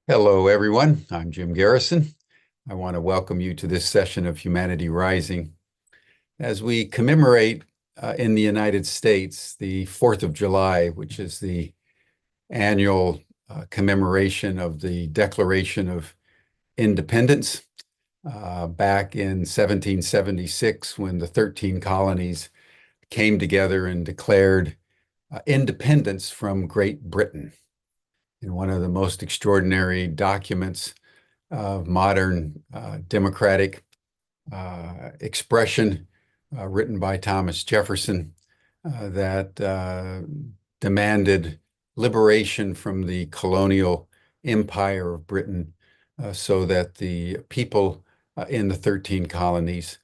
Hello, everyone. I'm Jim Garrison. I want to welcome you to this session of Humanity Rising as we commemorate in the United States the 4th of July, which is the annual commemoration of the Declaration of Independence back in 1776 when the 13 colonies came together and declared independence from Great Britain in one of the most extraordinary documents of modern democratic expression written by Thomas Jefferson that demanded liberation from the colonial empire of Britain so that the people in the 13 colonies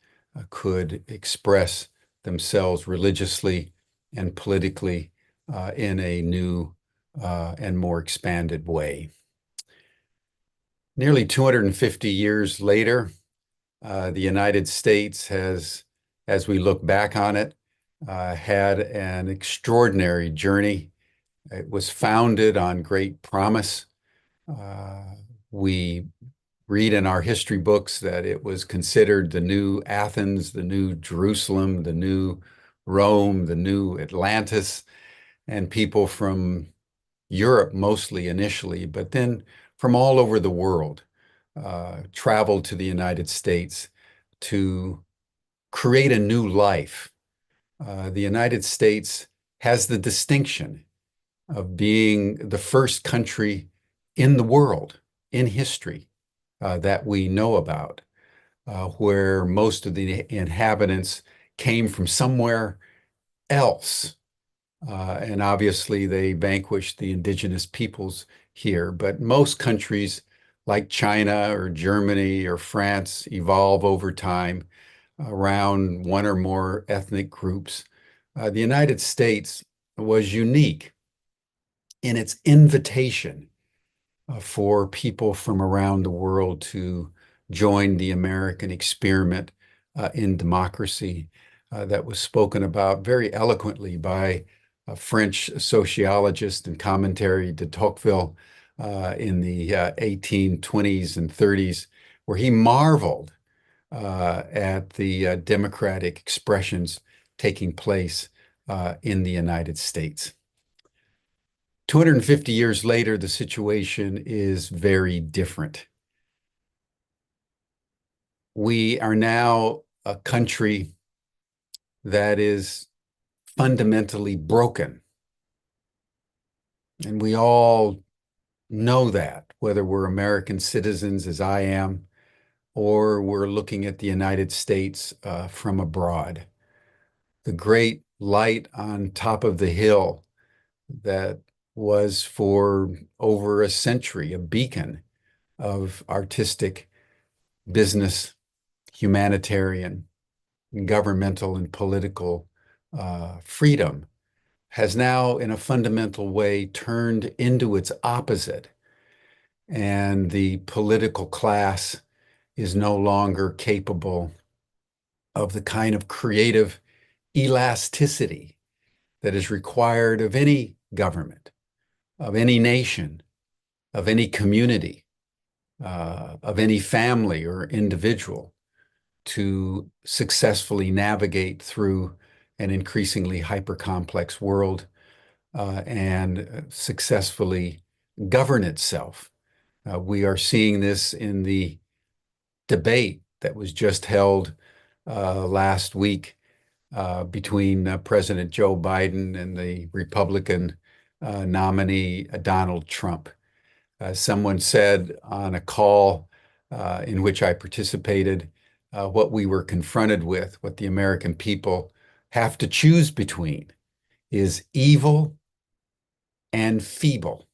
could express themselves religiously and politically in a new and more expanded way. Nearly 250 years later, the United States has, as we look back on it, had an extraordinary journey. It was founded on great promise. We read in our history books that it was considered the new Athens, the new Jerusalem, the new Rome, the new Atlantis, and people from Europe mostly initially, but then from all over the world traveled to the United States to create a new life. The United States has the distinction of being the first country in the world, in history, that we know about, where most of the inhabitants came from somewhere else. And obviously, they vanquished the indigenous peoples here. But most countries, like China or Germany or France, evolve over time around one or more ethnic groups. The United States was unique in its invitation for people from around the world to join the American experiment in democracy that was spoken about very eloquently by a French sociologist and commentary de Tocqueville in the 1820s and 30s, where he marveled at the democratic expressions taking place in the United States. 250 years later, the situation is very different. We are now a country that is fundamentally broken. And we all know that, whether we're American citizens, as I am, or we're looking at the United States from abroad. The great light on top of the hill that was for over a century a beacon of artistic, business, humanitarian, governmental, and political freedom has now, in a fundamental way, turned into its opposite. And the political class is no longer capable of the kind of creative elasticity that is required of any government, of any nation, of any community, of any family or individual to successfully navigate through an increasingly hyper-complex world and successfully govern itself. We are seeing this in the debate that was just held last week between President Joe Biden and the Republican nominee Donald Trump. Someone said on a call in which I participated, what we were confronted with, what the American people have to choose between, is evil and feeble.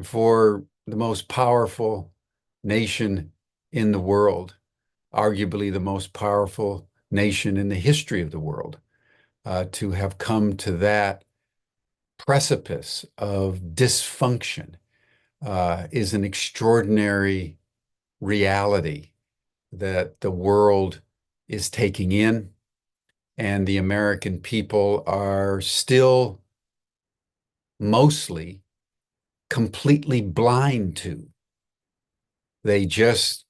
For the most powerful nation in the world, arguably the most powerful nation in the history of the world, to have come to that precipice of dysfunction is an extraordinary reality that the world is taking in, and the American people are still mostly completely blind to. They just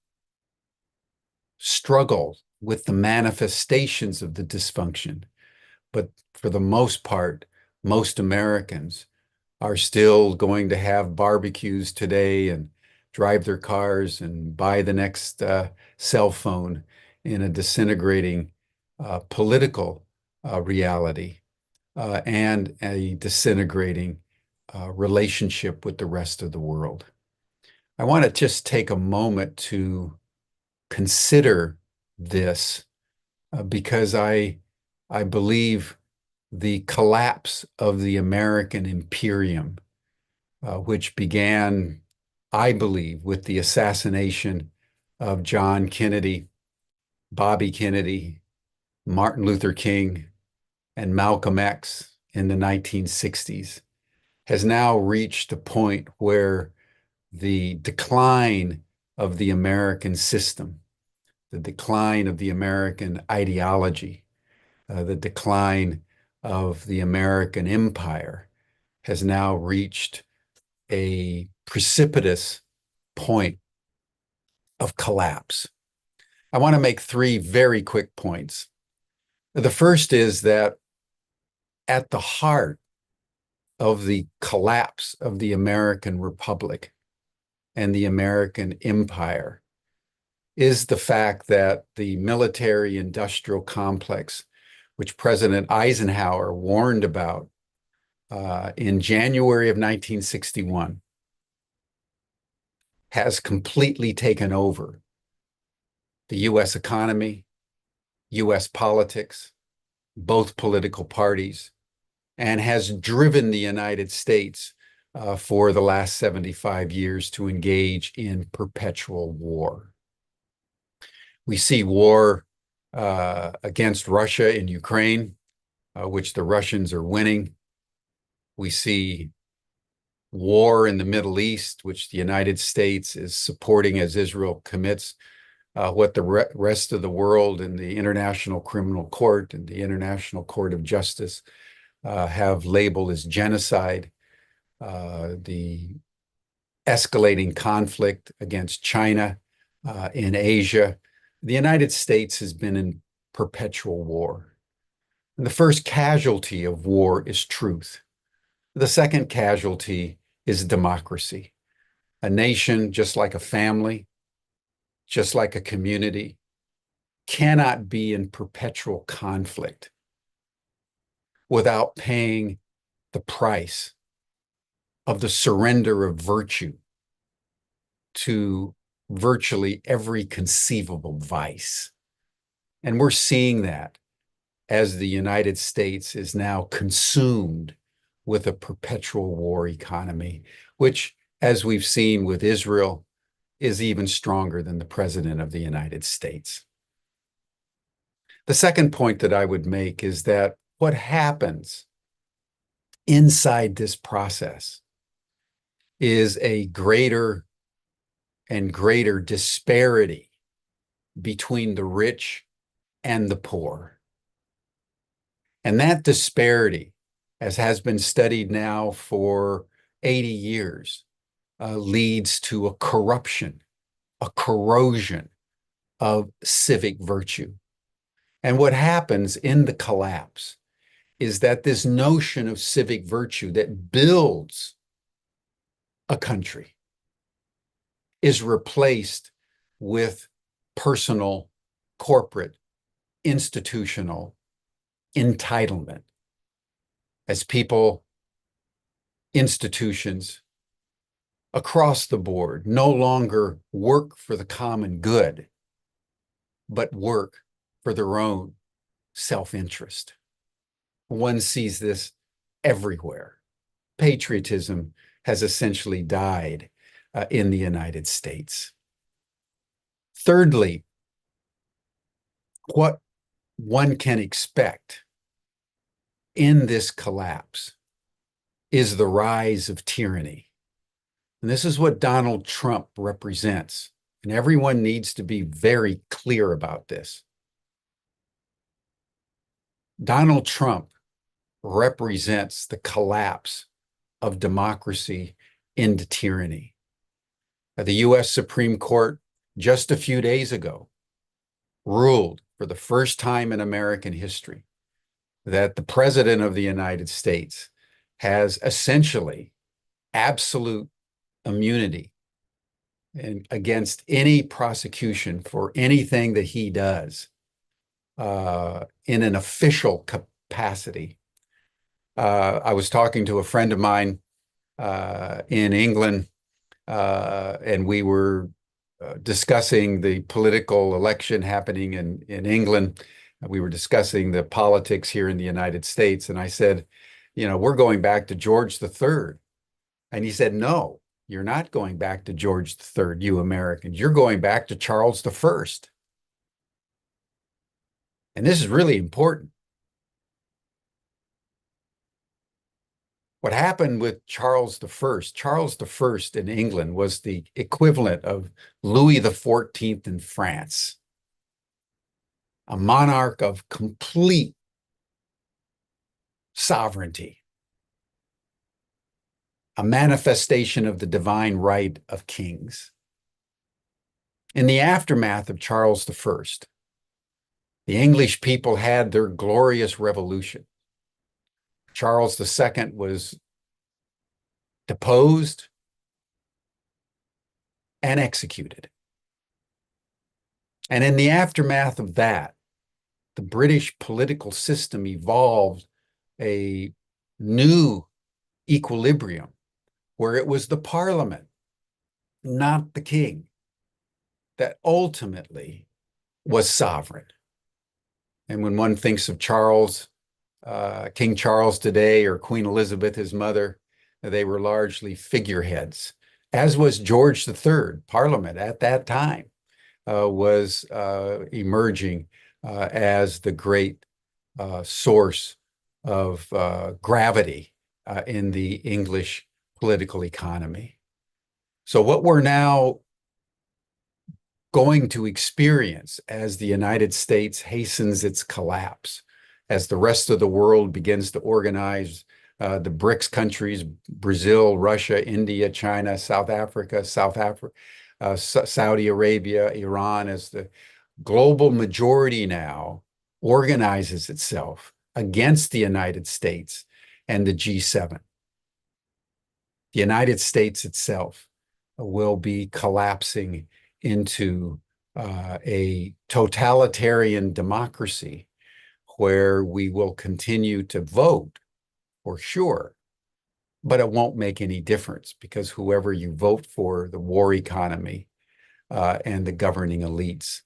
struggle with the manifestations of the dysfunction. But for the most part, most Americans are still going to have barbecues today and drive their cars and buy the next cell phone in a disintegrating political reality and a disintegrating relationship with the rest of the world. I want to just take a moment to consider this because I believe the collapse of the American imperium, which began, I believe, with the assassination of John Kennedy, Bobby Kennedy, Martin Luther King, and Malcolm X in the 1960s, has now reached a point where the decline of the American system, the decline of the American ideology, the decline of the American empire has now reached a precipitous point of collapse. I want to make three very quick points. The first is that at the heart of the collapse of the American Republic and the American empire is the fact that the military-industrial complex, which President Eisenhower warned about in January of 1961, has completely taken over the U.S. economy, U.S. politics, both political parties, and has driven the United States for the last 75 years to engage in perpetual war. We see war against Russia in Ukraine, which the Russians are winning. We see war in the Middle East, which the United States is supporting as Israel commits what the rest of the world and the International Criminal Court and the International Court of Justice have labeled as genocide. The escalating conflict against China in Asia. The United States has been in perpetual war. And the first casualty of war is truth. The second casualty is democracy. A nation, just like a family, just like a community, cannot be in perpetual conflict without paying the price of the surrender of virtue to virtually every conceivable vice. And we're seeing that as the United States is now consumed with a perpetual war economy, which, as we've seen with Israel, is even stronger than the President of the United States. The second point that I would make is that what happens inside this process is a greater and greater disparity between the rich and the poor. And that disparity, as has been studied now for 80 years, leads to a corruption, a corrosion of civic virtue. And what happens in the collapse is that this notion of civic virtue that builds a country is replaced with personal, corporate, institutional entitlement as people, institutions across the board no longer work for the common good, but work for their own self-interest. One sees this everywhere. Patriotism has essentially died in the United States. Thirdly, what one can expect in this collapse is the rise of tyranny. And this is what Donald Trump represents. And everyone needs to be very clear about this. Donald Trump represents the collapse of democracy into tyranny. The U.S. Supreme Court just a few days ago ruled for the first time in American history that the President of the United States has essentially absolute immunity against any prosecution for anything that he does in an official capacity. I was talking to a friend of mine in England, and we were discussing the political election happening in England. We were discussing the politics here in the United States. And I said, we're going back to George III. And he said, no, you're not going back to George III, you Americans. You're going back to Charles I. And this is really important. What happened with Charles I? Charles I in England was the equivalent of Louis XIV in France, a monarch of complete sovereignty, a manifestation of the divine right of kings. In the aftermath of Charles I, the English people had their glorious revolution. Charles II was deposed and executed. And in the aftermath of that, the British political system evolved a new equilibrium where it was the Parliament, not the king, that ultimately was sovereign. And when one thinks of Charles, King Charles today, or Queen Elizabeth, his mother, they were largely figureheads, as was George III. Parliament at that time was emerging as the great source of gravity in the English political economy. So what we're now going to experience as the United States hastens its collapse, as the rest of the world begins to organize the BRICS countries, Brazil, Russia, India, China, Saudi Arabia, Iran, as the global majority now organizes itself against the United States and the G7. The United States itself will be collapsing into a totalitarian democracy where we will continue to vote for sure, but it won't make any difference because whoever you vote for, the war economy and the governing elites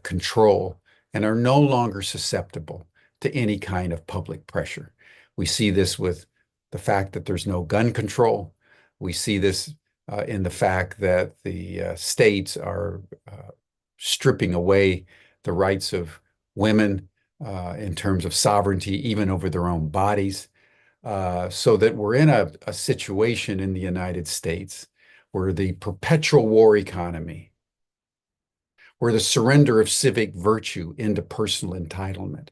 control and are no longer susceptible to any kind of public pressure. We see this with the fact that there's no gun control. We see this in the fact that the states are stripping away the rights of women in terms of sovereignty, even over their own bodies, so that we're in a situation in the United States where the perpetual war economy, where the surrender of civic virtue into personal entitlement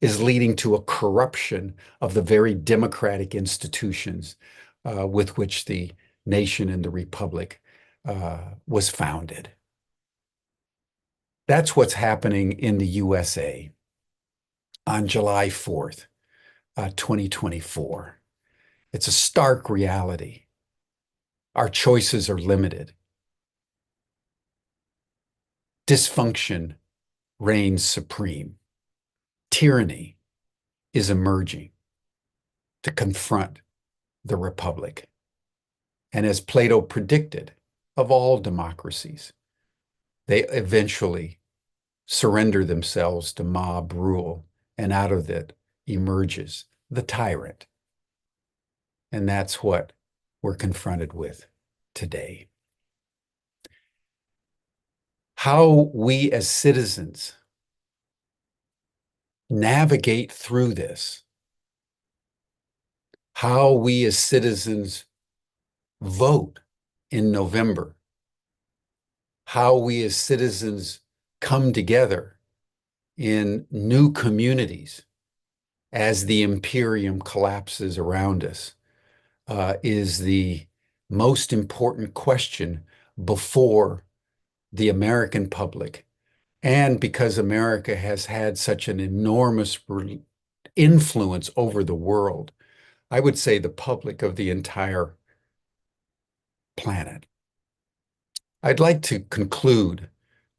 is leading to a corruption of the very democratic institutions with which the nation and the republic was founded. That's what's happening in the USA on July 4th, 2024. It's a stark reality. Our choices are limited. Dysfunction reigns supreme. Tyranny is emerging to confront the republic. And as Plato predicted of all democracies, they eventually surrender themselves to mob rule, and out of it emerges the tyrant. And that's what we're confronted with today. How we as citizens navigate through this, how we as citizens vote in November, how we as citizens come together in new communities as the imperium collapses around us, is the most important question before the American public. And because America has had such an enormous influence over the world, I would say the public of the entire planet. I'd like to conclude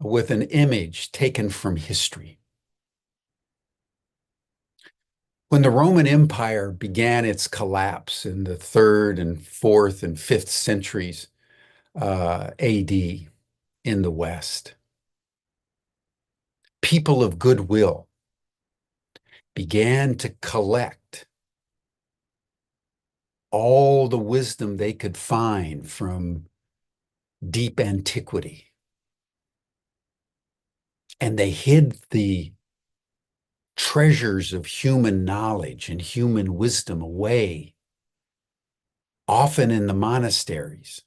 with an image taken from history. When the Roman Empire began its collapse in the 3rd and 4th and 5th centuries AD in the West, people of goodwill began to collect all the wisdom they could find from deep antiquity. And they hid the treasures of human knowledge and human wisdom away, often in the monasteries.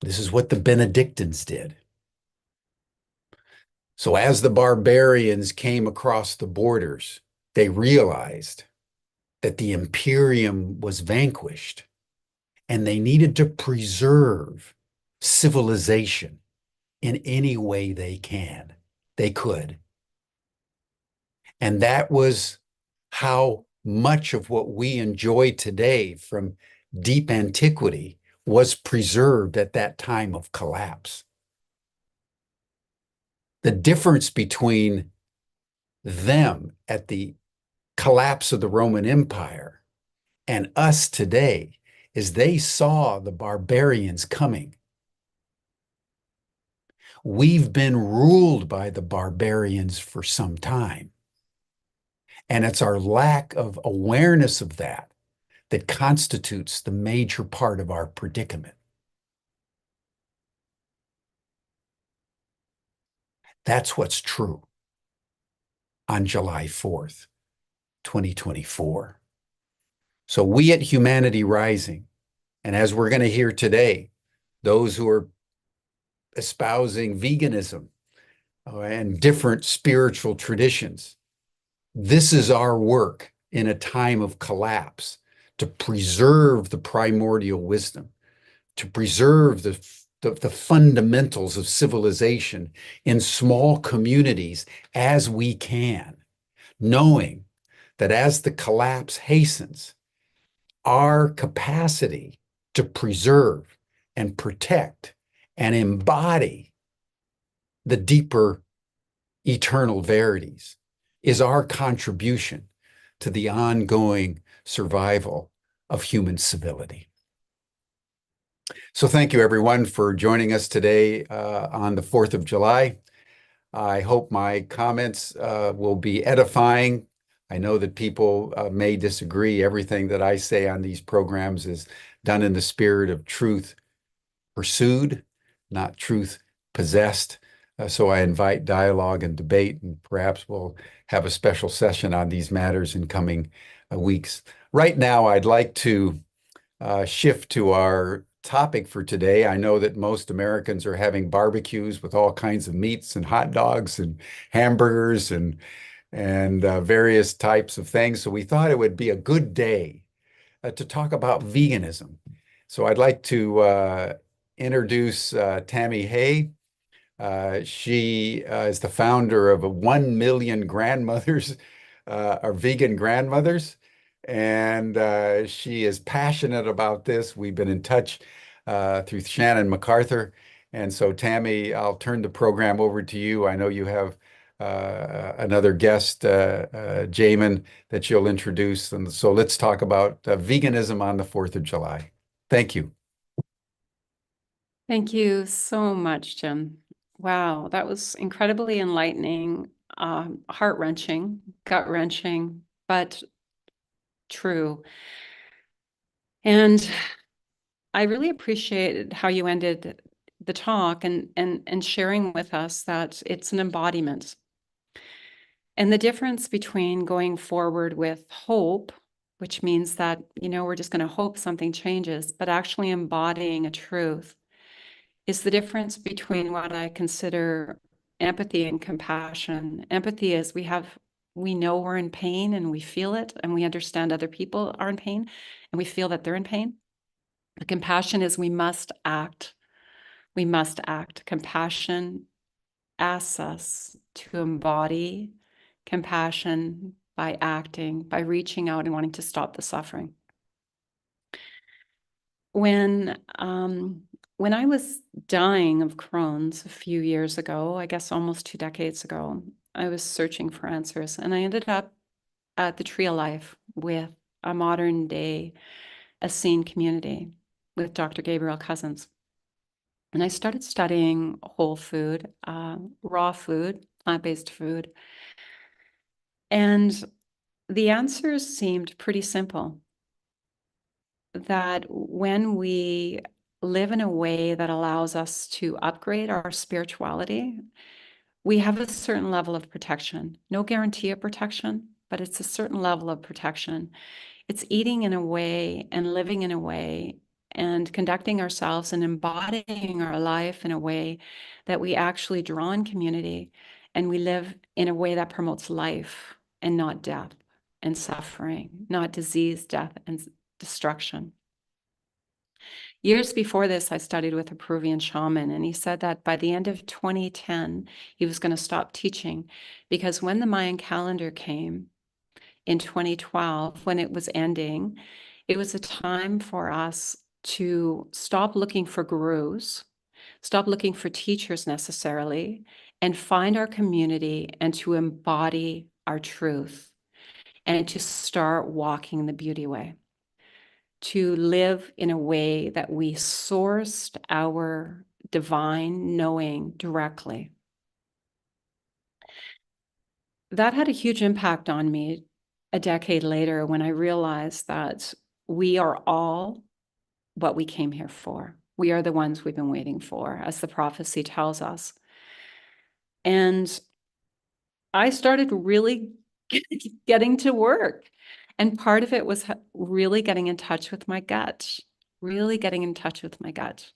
This is what the Benedictines did. So as the barbarians came across the borders, they realized that the imperium was vanquished and they needed to preserve civilization in any way they could. And that was how much of what we enjoy today from deep antiquity was preserved at that time of collapse. The difference between them at the collapse of the Roman Empire and us today is they saw the barbarians coming. We've been ruled by the barbarians for some time. And it's our lack of awareness of that that constitutes the major part of our predicament. That's what's true on July 4th, 2024. So we at Humanity Rising, and as we're going to hear today, those who are espousing veganism and different spiritual traditions, this is our work in a time of collapse to preserve the primordial wisdom, to preserve the fundamentals of civilization in small communities as we can, knowing that as the collapse hastens, our capacity to preserve and protect and embody the deeper eternal verities is our contribution to the ongoing survival of human civility. So thank you, everyone, for joining us today on the 4th of July. I hope my comments will be edifying. I know that people may disagree. Everything that I say on these programs is done in the spirit of truth pursued, not truth possessed. So I invite dialogue and debate, and perhaps we'll have a special session on these matters in coming weeks. Right now, I'd like to shift to our topic for today. I know that most Americans are having barbecues with all kinds of meats and hot dogs and hamburgers and various types of things. So we thought it would be a good day to talk about veganism. So I'd like to introduce Tami Hay. She is the founder of 1 million grandmothers, or vegan grandmothers, and she is passionate about this. We've been in touch through Shannon MacArthur. And so, Tami, I'll turn the program over to you. I know you have another guest, Jamen, that you'll introduce. And so let's talk about veganism on the 4th of July. Thank you. Thank you so much, Jim. Wow, that was incredibly enlightening, heart-wrenching, gut-wrenching, but true. And I really appreciated how you ended the talk and sharing with us that it's an embodiment. And the difference between going forward with hope, which means that, we're just going to hope something changes, but actually embodying a truth, is the difference between what I consider empathy and compassion. Empathy is we have we know we're in pain and we feel it, and we understand other people are in pain and we feel that they're in pain. The compassion is we must act. We must act. Compassion asks us to embody compassion by acting, by reaching out and wanting to stop the suffering. When I was dying of Crohn's a few years ago, I guess almost 2 decades ago, I was searching for answers, and I ended up at the Tree of Life with a modern day Essene community with Dr. Gabriel Cousins. And I started studying whole food, raw food, plant-based food. And the answers seemed pretty simple. That when we live in a way that allows us to upgrade our spirituality, we have a certain level of protection. No guarantee of protection, but it's a certain level of protection. It's eating in a way and living in a way and conducting ourselves and embodying our life in a way that we actually draw in community, and we live in a way that promotes life and not death and suffering, not disease, death, and destruction. Years before this, I studied with a Peruvian shaman, and he said that by the end of 2010, he was going to stop teaching, because when the Mayan calendar came in 2012, when it was ending, it was a time for us to stop looking for gurus, stop looking for teachers necessarily, and find our community and to embody our truth and to start walking the beauty way, to live in a way that we sourced our divine knowing directly. That had a huge impact on me a decade later when I realized that we are all what we came here for. We are the ones we've been waiting for, as the prophecy tells us. And I started really getting to work. And part of it was really getting in touch with my gut, really getting in touch with my gut.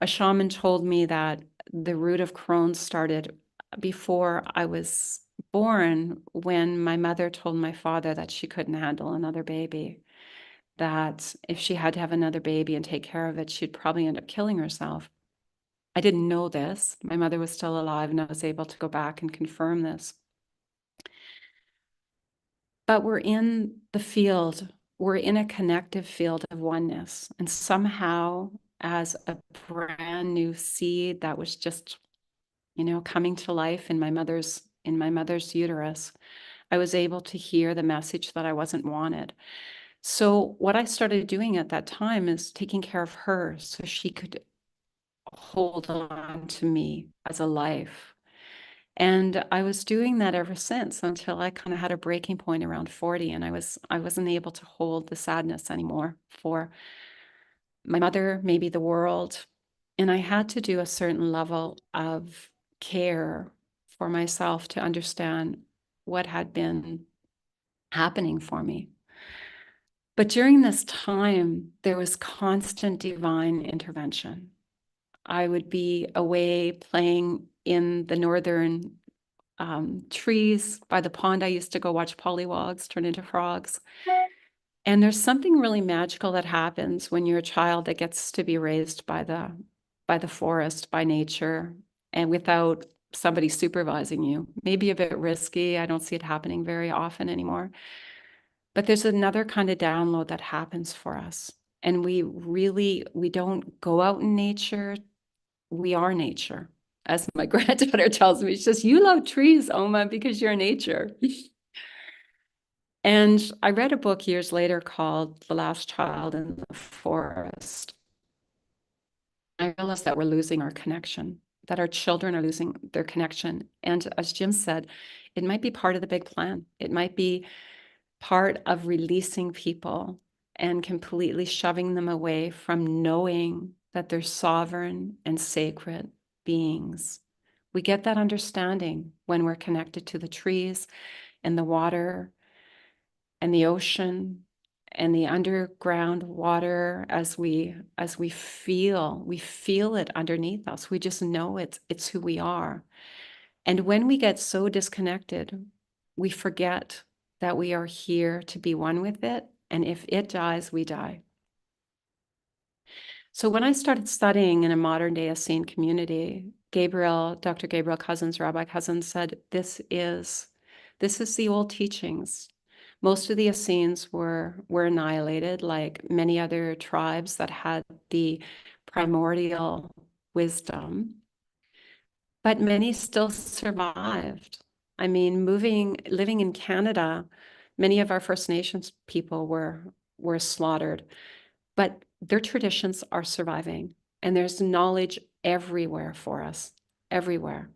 A shaman told me that the root of Crohn's started before I was born, when my mother told my father that she couldn't handle another baby, that if she had to have another baby and take care of it, she'd probably end up killing herself. I didn't know this. My mother was still alive, and I was able to go back and confirm this. But we're in the field, we're in a connective field of oneness. And somehow, as a brand new seed that was just, coming to life in my mother's uterus, I was able to hear the message that I wasn't wanted. So what I started doing at that time is taking care of her so she could hold on to me as a life. And I was doing that ever since, until I kind of had a breaking point around 40, and I wasn't able to hold the sadness anymore for my mother, maybe the world. And I had to do a certain level of care for myself to understand what had been happening for me. But during this time, there was constant divine intervention. I would be away playing in the northern trees by the pond. I used to go watch pollywogs turn into frogs. And there's something really magical that happens when you're a child that gets to be raised by the forest, by nature, and without somebody supervising you. Maybe a bit risky. I don't see it happening very often anymore. But there's another kind of download that happens for us. And we don't go out in nature. We are nature. As my granddaughter tells me, she says, "You love trees, Oma, because you're nature." And I read a book years later called The Last Child in the Forest. I realized that we're losing our connection, that our children are losing their connection. And as Jim said, it might be part of the big plan. It might be part of releasing people and completely shoving them away from knowing that they're sovereign and sacred beings. We get that understanding when we're connected to the trees and the water and the ocean and the underground water, as we feel it underneath us. We just know it's who we are. And when we get so disconnected, we forget that we are here to be one with it. And if it dies, we die. So when I started studying in a modern day Essene community, Dr. Gabriel Cousins, Rabbi Cousins said, this is the old teachings. Most of the Essenes were annihilated, like many other tribes that had the primordial wisdom, but many still survived. I mean, living in Canada, many of our First Nations people were slaughtered, but their traditions are surviving, and there's knowledge everywhere for us, everywhere.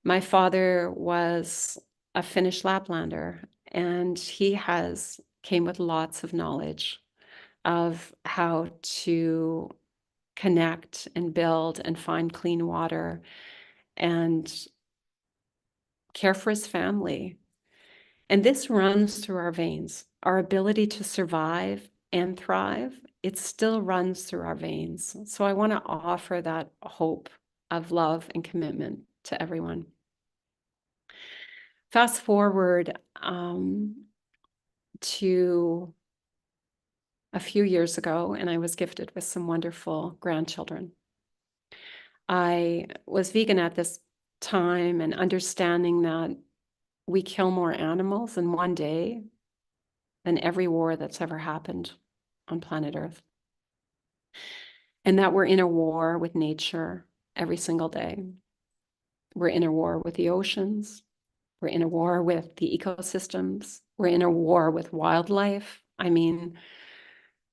My father was a Finnish Laplander, and he came with lots of knowledge of how to connect and build and find clean water and care for his family. And this runs through our veins. Our ability to survive and thrive, it still runs through our veins. So I want to offer that hope of love and commitment to everyone. Fast forward to a few years ago, and I was gifted with some wonderful grandchildren. I was vegan at this time and understanding that we kill more animals in one day than every war that's ever happened on planet Earth. And that we're in a war with nature every single day. We're in a war with the oceans. We're in a war with the ecosystems. We're in a war with wildlife. I mean,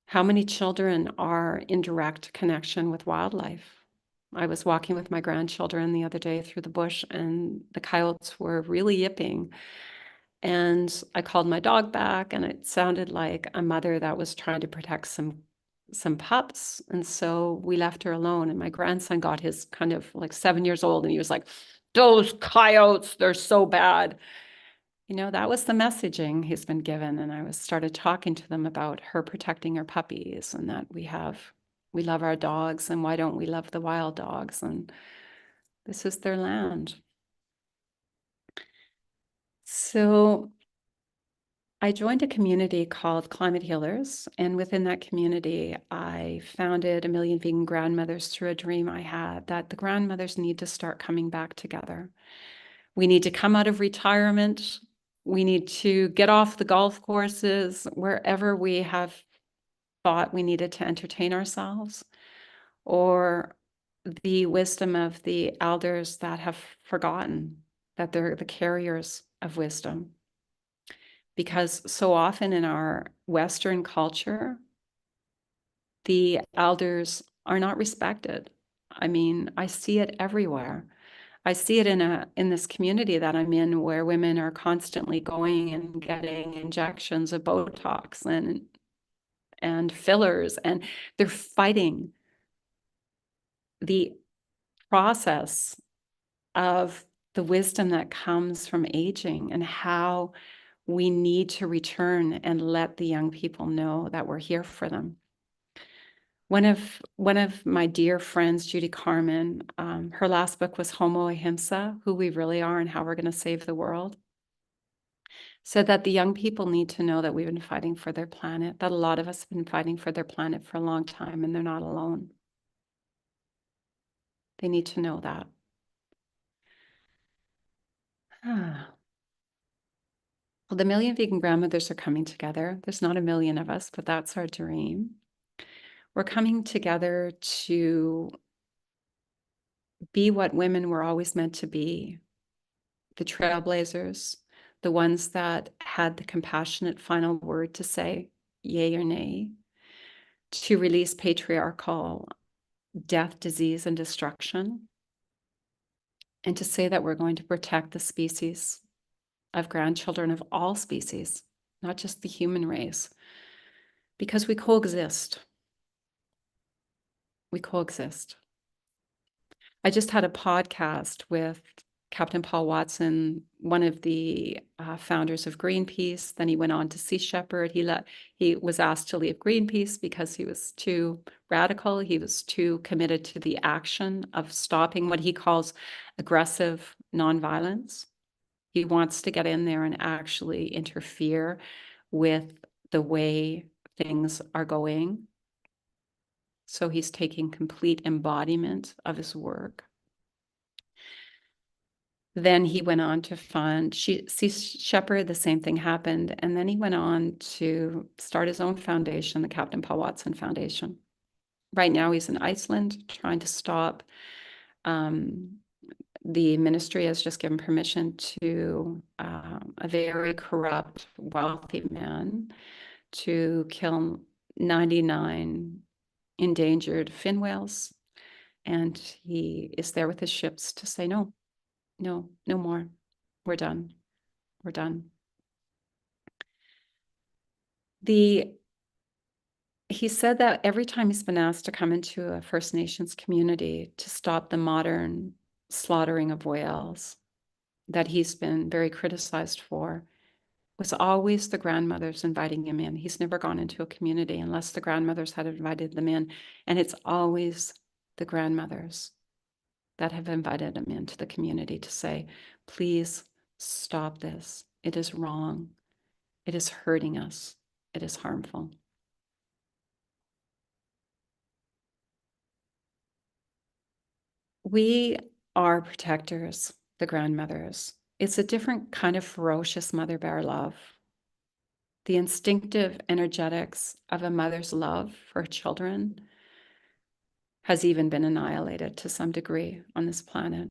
how many children are in direct connection with wildlife? I was walking with my grandchildren the other day through the bush, and the coyotes were really yipping. And I called my dog back, and it sounded like a mother that was trying to protect some pups. And so we left her alone. And my grandson got his kind of like 7 years old, and he was like, "Those coyotes, they're so bad." You know, that was the messaging he's been given. And I started talking to them about her protecting her puppies, and that we love our dogs, and why don't we love the wild dogs? And this is their land. So I joined a community called Climate Healers, and within that community, I founded A Million Vegan Grandmothers through a dream I had that the grandmothers need to start coming back together. We need to come out of retirement. We need to get off the golf courses, wherever we have thought we needed to entertain ourselves, or the wisdom of the elders that have forgotten that they're the carriers of wisdom. Because so often in our Western culture, the elders are not respected. I mean, I see it everywhere. I see it in this community that I'm in, where women are constantly going and getting injections of Botox and fillers, and they're fighting the process of the wisdom that comes from aging, and how we need to return and let the young people know that we're here for them. One of my dear friends, Judy Carmen, her last book was Homo Ahimsa, Who We Really Are and How We're going to Save the World, said that the young people need to know that we've been fighting for their planet, that a lot of us have been fighting for their planet for a long time, and they're not alone. They need to know that. Well, the Million Vegan Grandmothers are coming together. There's not a million of us, but that's our dream. We're coming together to be what women were always meant to be, the trailblazers, the ones that had the compassionate final word to say, yay or nay, to release patriarchal death, disease, and destruction, and to say that we're going to protect the species of grandchildren of all species, not just the human race, because we coexist. We coexist. I just had a podcast with Captain Paul Watson, one of the founders of Greenpeace. Then he went on to Sea Shepherd. He was asked to leave Greenpeace because he was too radical. He was too committed to the action of stopping what he calls aggressive nonviolence. He wants to get in there and actually interfere with the way things are going. So he's taking complete embodiment of his work. Then he went on to fund Sea Shepherd, the same thing happened. And then he went on to start his own foundation, the Captain Paul Watson Foundation. Right now he's in Iceland trying to stop. The ministry has just given permission to a very corrupt, wealthy man to kill 99 endangered fin whales. And he is there with his ships to say, no, no, no more. We're done. We're done. He said that every time he's been asked to come into a First Nations community to stop the modern slaughtering of whales that he's been very criticized for, was always the grandmothers inviting him in. He's never gone into a community unless the grandmothers had invited them in. And it's always the grandmothers that have invited him into the community to say, please stop this. It is wrong. It is hurting us. It is harmful. We are protectors, the grandmothers. It's a different kind of ferocious mother bear love. The instinctive energetics of a mother's love for her children has even been annihilated to some degree on this planet.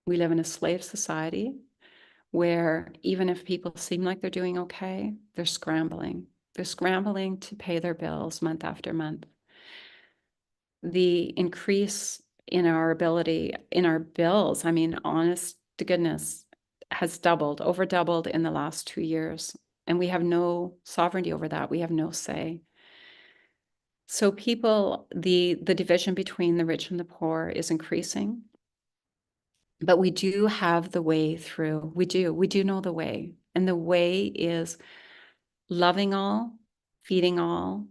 We live in a slave society where even if people seem like they're doing okay, they're scrambling. They're scrambling to pay their bills month after month. The increase in our ability, in our bills, I mean, honest to goodness, has doubled, over doubled in the last 2 years. And we have no sovereignty over that. We have no say. So people, the division between the rich and the poor is increasing. But we do have the way through. We do know the way. And the way is loving all, feeding all,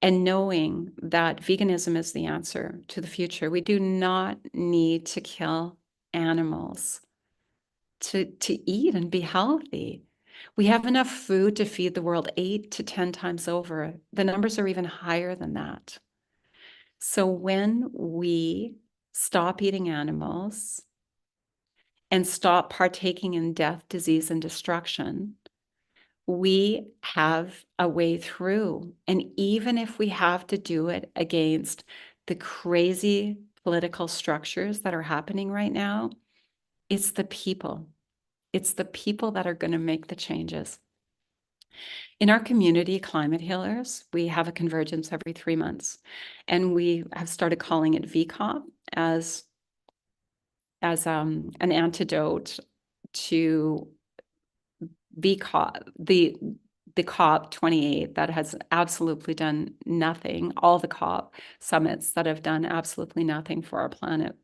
and knowing that veganism is the answer to the future. We do not need to kill animals to eat and be healthy. We have enough food to feed the world 8 to 10 times over. The numbers are even higher than that. So when we stop eating animals and stop partaking in death, disease, and destruction, we have a way through. And even if we have to do it against the crazy political structures that are happening right now, it's the people. It's the people that are going to make the changes. In our community, Climate Healers, we have a convergence every 3 months. And we have started calling it VCOP as an antidote to VCOP, the COP 28 that has absolutely done nothing, all the COP summits that have done absolutely nothing for our planet.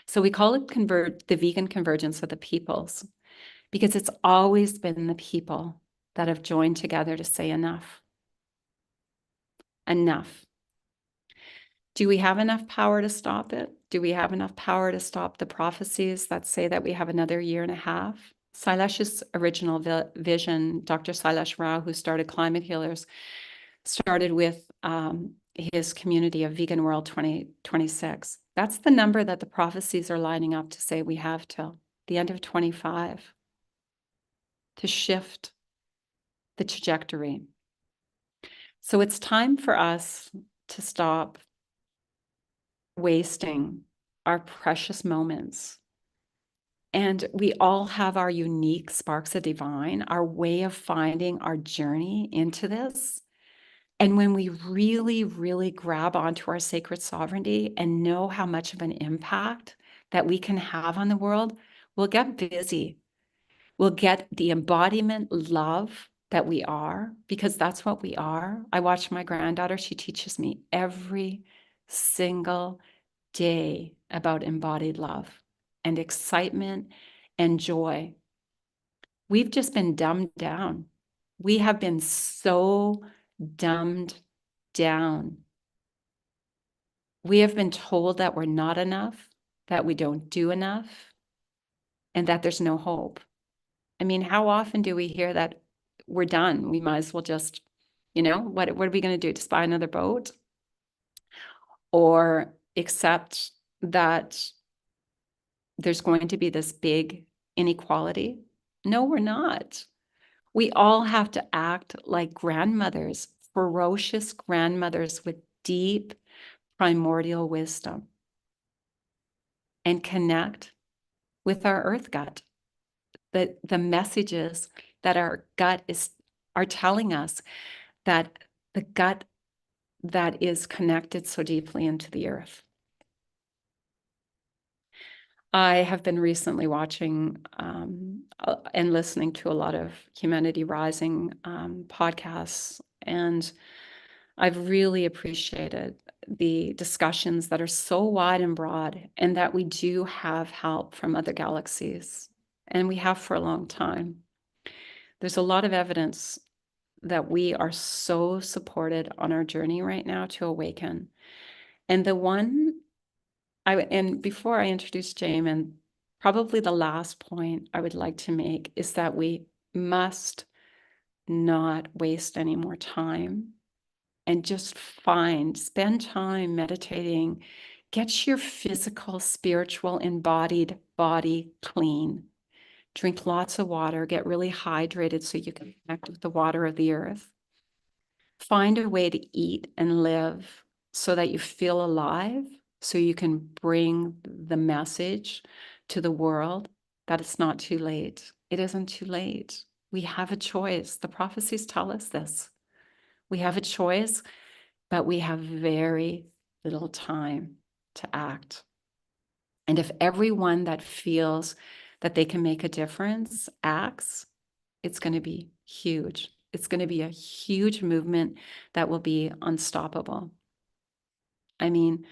So we call it the vegan convergence of the peoples, because it's always been the people that have joined together to say enough. Enough. Do we have enough power to stop it? Do we have enough power to stop the prophecies that say that we have another 1.5 years? Sailesh's original vision, Dr. Sailesh Rao, who started Climate Healers, started with his community of Vegan World 2026. That's the number that the prophecies are lining up to say we have till the end of 25 to shift the trajectory. So it's time for us to stop wasting our precious moments. And we all have our unique sparks of divine, our way of finding our journey into this. And when we really, really grab onto our sacred sovereignty and know how much of an impact that we can have on the world, we'll get busy. We'll get the embodiment love that we are, because that's what we are. I watch my granddaughter. She teaches me every single day about embodied love and excitement and joy. We've just been dumbed down. We have been so dumbed down. We have been told that we're not enough, that we don't do enough. and that there's no hope. I mean, how often do we hear that we're done? We might as well just, what are we going to do? Just buy another boat? Or accept that there's going to be this big inequality? No, we're not. We all have to act like grandmothers, ferocious grandmothers with deep primordial wisdom, and connect with our earth gut. The messages that our gut are telling us, that the gut that is connected so deeply into the earth. I have been recently watching and listening to a lot of Humanity Rising podcasts, and I've really appreciated the discussions that are so wide and broad, and that we do have help from other galaxies, and we have for a long time. There's a lot of evidence that we are so supported on our journey right now to awaken. And before I introduce Jamen, probably the last point I would like to make is that we must not waste any more time, and just spend time meditating. Get your physical, spiritual, embodied body clean. Drink lots of water, get really hydrated so you can connect with the water of the earth. Find a way to eat and live so that you feel alive, so you can bring the message to the world that it's not too late. It isn't too late. We have a choice. The prophecies tell us this. We have a choice, but we have very little time to act. And if everyone that feels that they can make a difference acts, it's going to be huge. It's going to be a huge movement that will be unstoppable. I mean,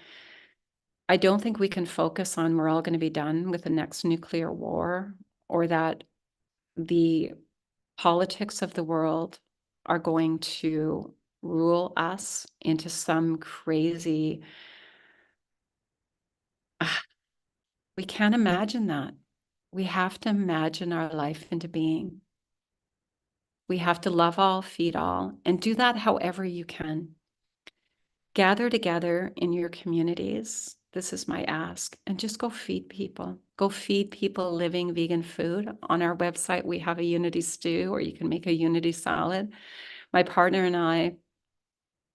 I don't think we can focus on we're all going to be done with the next nuclear war, or that the politics of the world are going to rule us into some crazy. We can't imagine that. We have to imagine our life into being. We have to love all, feed all, and do that however you can. Gather together in your communities. This is my ask. And just go feed people. Go feed people living vegan food. On our website, we have a unity stew, or you can make a unity salad. My partner and I,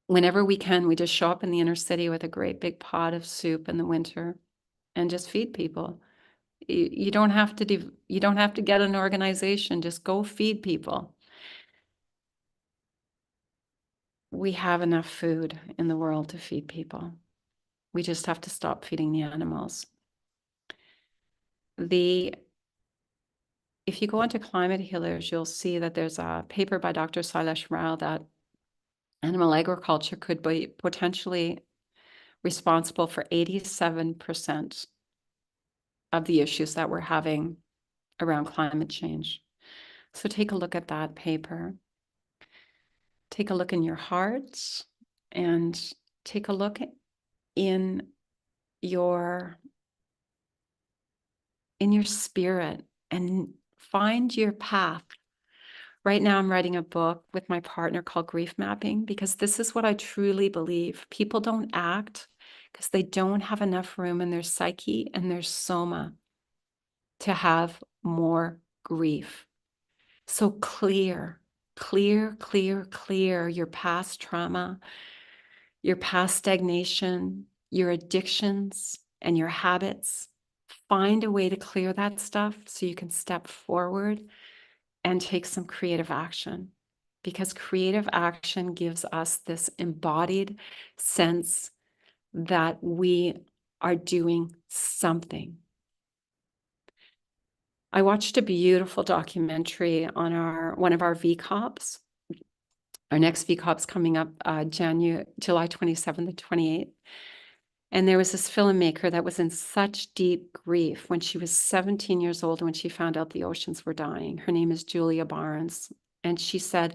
whenever we can, we just show up in the inner city with a great big pot of soup in the winter and just feed people. You don't have to get an organization. Just go feed people. We have enough food in the world to feed people. We just have to stop feeding the animals. If you go into Climate Healers, you'll see that there's a paper by Dr. Sailesh Rao that animal agriculture could be potentially responsible for 87% of the issues that we're having around climate change. So take a look at that paper. Take a look in your hearts, and take a look in your spirit, and find your path. Right now, I'm writing a book with my partner called Grief Mapping, because this is what I truly believe. People don't act because they don't have enough room in their psyche and their soma to have more grief. So clear your past trauma, your past stagnation, your addictions, and your habits. Find a way to clear that stuff so you can step forward and take some creative action, because creative action gives us this embodied sense that we are doing something. I watched a beautiful documentary on one of our VCOPs. Our next VCOP's coming up July 27th and 28th. And there was this filmmaker that was in such deep grief when she was 17 years old, when she found out the oceans were dying. Her name is Julia Barnes. And she said,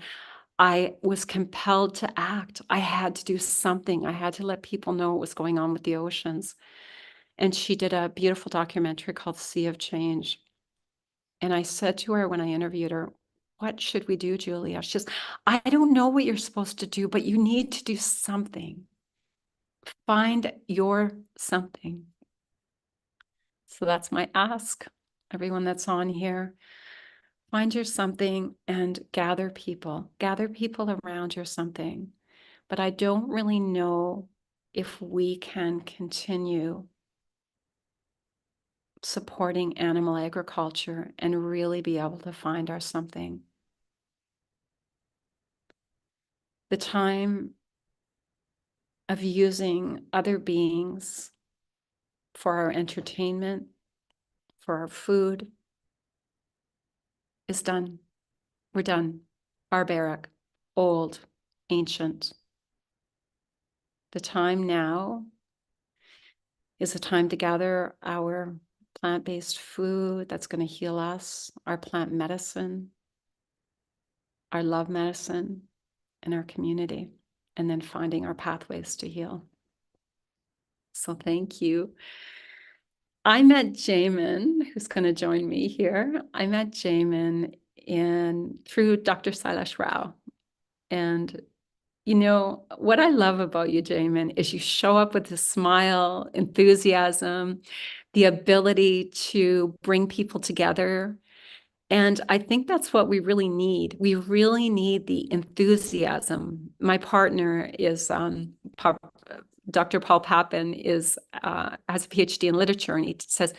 I was compelled to act. I had to do something. I had to let people know what was going on with the oceans. And she did a beautiful documentary called Sea of Change. And I said to her when I interviewed her, what should we do, Julia? She says, I don't know what you're supposed to do, but you need to do something. Find your something. So that's my ask, everyone that's on here. Find your something and gather people around your something. But I don't really know if we can continue supporting animal agriculture and really be able to find our something. The time of using other beings for our entertainment, for our food, is done. We're done. Barbaric, old, ancient. The time now is a time to gather our plant-based food that's going to heal us, our plant medicine, our love medicine, and our community, and then finding our pathways to heal. So thank you. I met Jamen, who's going to join me here. I met Jamen through Dr. Sailesh Rao. And you know, what I love about you, Jamen, is you show up with a smile, enthusiasm, the ability to bring people together. And I think that's what we really need. We really need the enthusiasm. My partner is Dr. Paul Papin has a PhD in literature, and he says,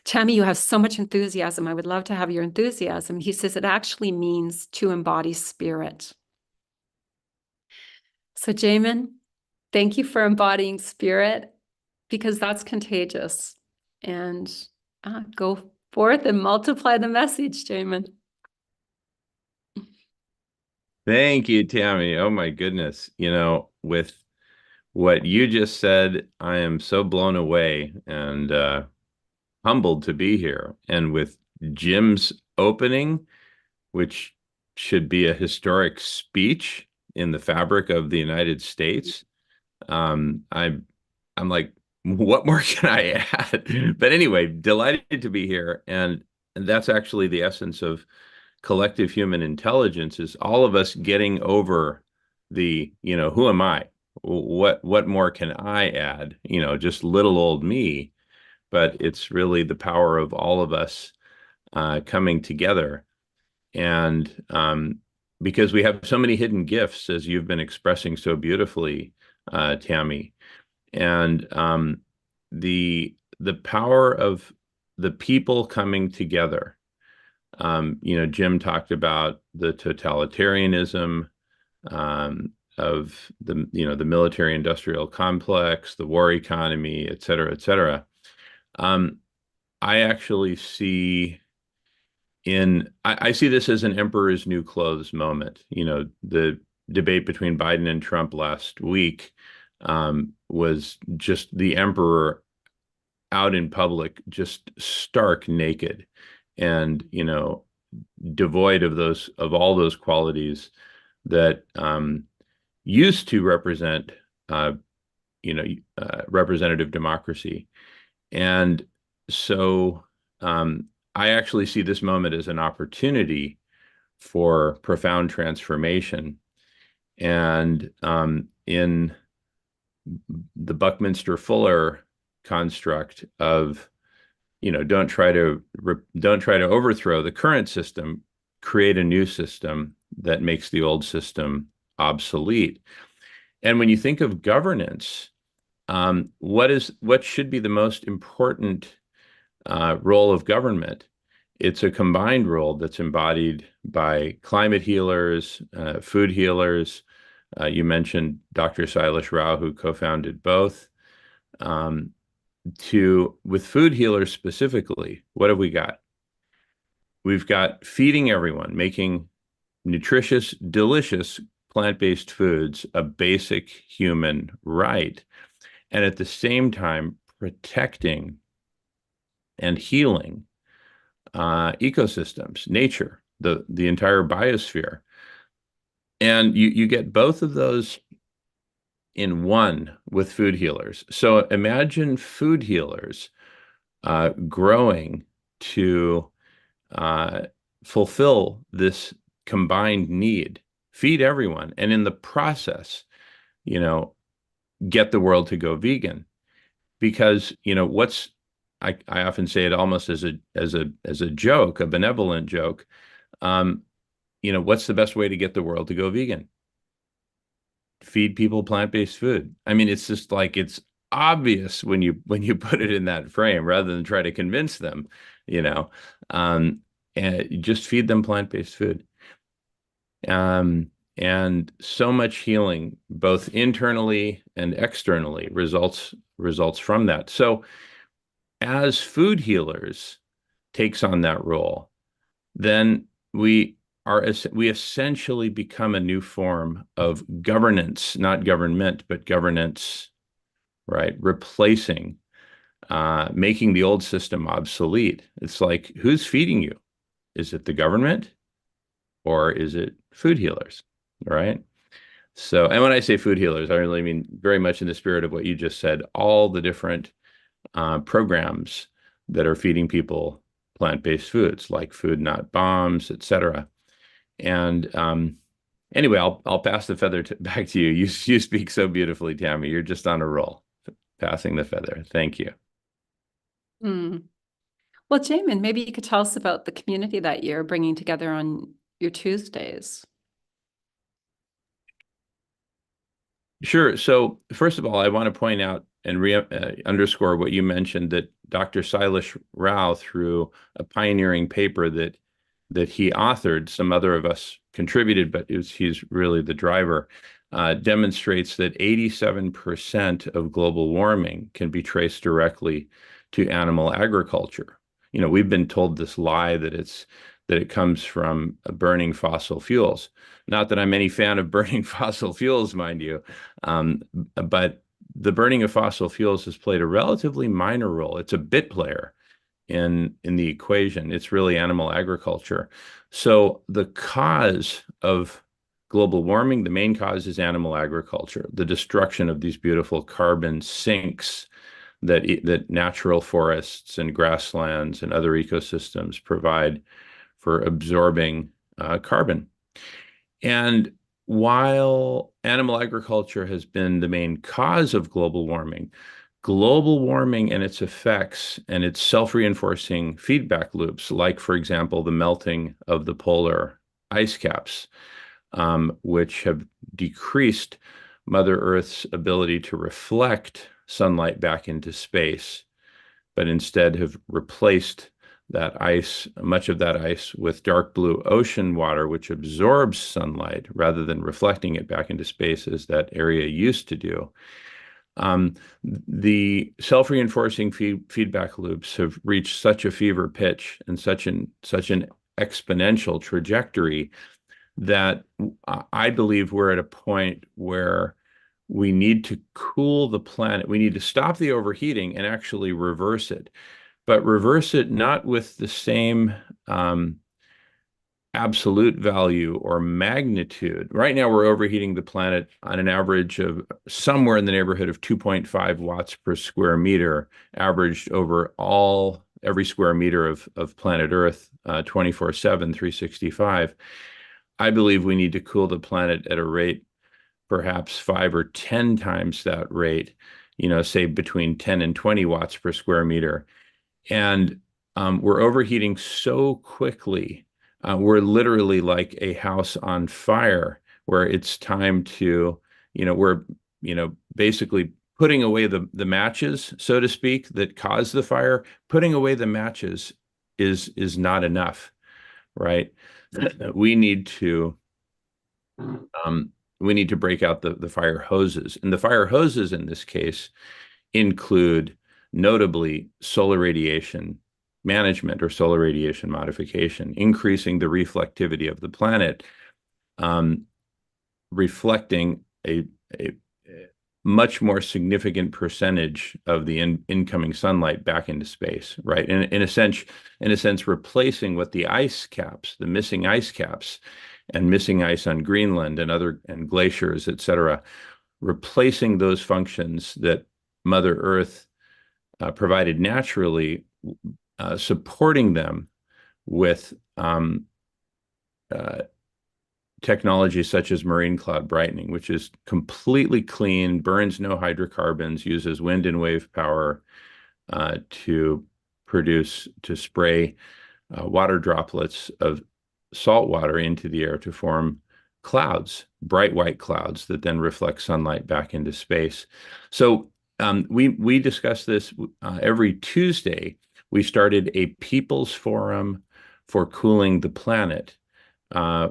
Tami, you have so much enthusiasm. I would love to have your enthusiasm. He says it actually means to embody spirit. So Jamen, thank you for embodying spirit, because that's contagious. And go forth and multiply the message, Jamen. Thank you, Tami. Oh my goodness. You know, with what you just said, I am so blown away and humbled to be here. And with Jim's opening, which should be a historic speech in the fabric of the United States, I'm like, what more can I add? But anyway, delighted to be here. And that's actually the essence of collective human intelligence, is all of us getting over the, who am I? What more can I add? Just little old me. But it's really the power of all of us coming together. And because we have so many hidden gifts, as you've been expressing so beautifully, Tami, and the power of the people coming together. Jim talked about the totalitarianism of the military industrial complex, the war economy, et cetera, et cetera. I actually see I see this as an emperor's new clothes moment. The debate between Biden and Trump last week was just the emperor out in public, just stark naked, and devoid of all those qualities that used to represent representative democracy. And so I actually see this moment as an opportunity for profound transformation. And in the Buckminster Fuller construct of, don't try to overthrow the current system, create a new system that makes the old system obsolete. And when you think of governance, what should be the most important role of government? It's a combined role that's embodied by climate healers, food healers. You mentioned Dr. Sailesh Rao, who co-founded both. With food healers specifically, what have we got? We've got feeding everyone, making nutritious, delicious plant-based foods a basic human right, and at the same time protecting and healing ecosystems, nature, the entire biosphere. And you get both of those in one with food healers. So imagine food healers growing to fulfill this combined need, feed everyone, and in the process, get the world to go vegan. Because, I often say it almost as a joke, a benevolent joke. What's the best way to get the world to go vegan? Feed people plant-based food. I mean, it's just like, it's obvious when you put it in that frame, rather than try to convince them, and just feed them plant-based food. And so much healing, both internally and externally, results from that. So as food healers takes on that role, then we essentially become a new form of governance, not government, but governance, right? Replacing, making the old system obsolete. It's like, who's feeding you? Is it the government, or is it food healers, right? So, and when I say food healers, I really mean very much in the spirit of what you just said, all the different programs that are feeding people plant-based foods, like Food Not Bombs, etc. And anyway, I'll pass the feather back to you. You speak so beautifully, Tami. You're just on a roll. Passing the feather. Thank you. Well, Jamen, maybe you could tell us about the community that you're bringing together on your Tuesdays. Sure. So first of all, I want to point out and underscore what you mentioned, that Dr. Silas Rao, through a pioneering paper that he authored, some other of us contributed, but he's really the driver, demonstrates that 87% of global warming can be traced directly to animal agriculture. We've been told this lie that it comes from burning fossil fuels. Not that I'm any fan of burning fossil fuels, mind you, but the burning of fossil fuels has played a relatively minor role. It's a bit player in the equation. It's really animal agriculture. So the cause of global warming, the main cause, is animal agriculture, the destruction of these beautiful carbon sinks that natural forests and grasslands and other ecosystems provide for absorbing carbon. And while animal agriculture has been the main cause of global warming and its effects and its self-reinforcing feedback loops, like, for example, the melting of the polar ice caps, which have decreased Mother Earth's ability to reflect sunlight back into space, but instead have replaced that ice, much of that ice, with dark blue ocean water, which absorbs sunlight rather than reflecting it back into space as that area used to do. The self-reinforcing feedback loops have reached such a fever pitch and such an exponential trajectory that I believe we're at a point where we need to cool the planet. We need to stop the overheating and actually reverse it. But reverse it not with the same absolute value or magnitude. Right now, we're overheating the planet on an average of somewhere in the neighborhood of 2.5 watts per square meter, averaged over every square meter of planet Earth, 24/7, 365. I believe we need to cool the planet at a rate perhaps 5 or 10 times that rate, say between 10 and 20 watts per square meter. And we're overheating so quickly. We're literally like a house on fire, where it's time to, we're, basically putting away the matches, so to speak, that cause the fire. Putting away the matches is not enough, right? We need to break out the fire hoses, and the fire hoses in this case include, notably, solar radiation management or solar radiation modification, increasing the reflectivity of the planet, reflecting a much more significant percentage of the incoming sunlight back into space, right? In a sense, replacing what the missing ice caps and missing ice on Greenland and glaciers, et cetera, replacing those functions that Mother Earth provided naturally, supporting them with uh, technology such as marine cloud brightening, which is completely clean, burns no hydrocarbons, uses wind and wave power to spray water droplets of salt water into the air to form clouds, bright white clouds that then reflect sunlight back into space. So we discuss this every Tuesday. We started a People's Forum for Cooling the Planet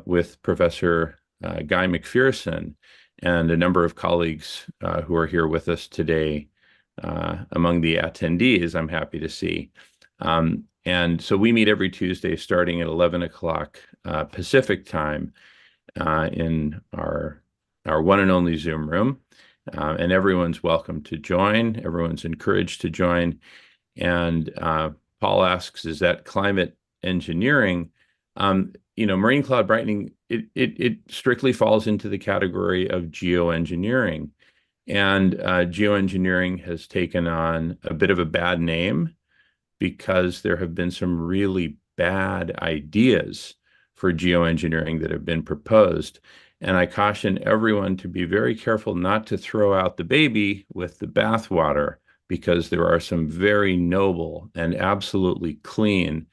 with Professor Guy McPherson and a number of colleagues who are here with us today. Among the attendees, I'm happy to see. And so we meet every Tuesday starting at 11 o'clock Pacific time in our one and only Zoom room. And everyone's welcome to join. Everyone's encouraged to join. And Paul asks, is that climate engineering? Marine cloud brightening, it strictly falls into the category of geoengineering. And geoengineering has taken on a bit of a bad name because there have been some really bad ideas for geoengineering that have been proposed. And I caution everyone to be very careful not to throw out the baby with the bathwater, because there are some very noble and absolutely clean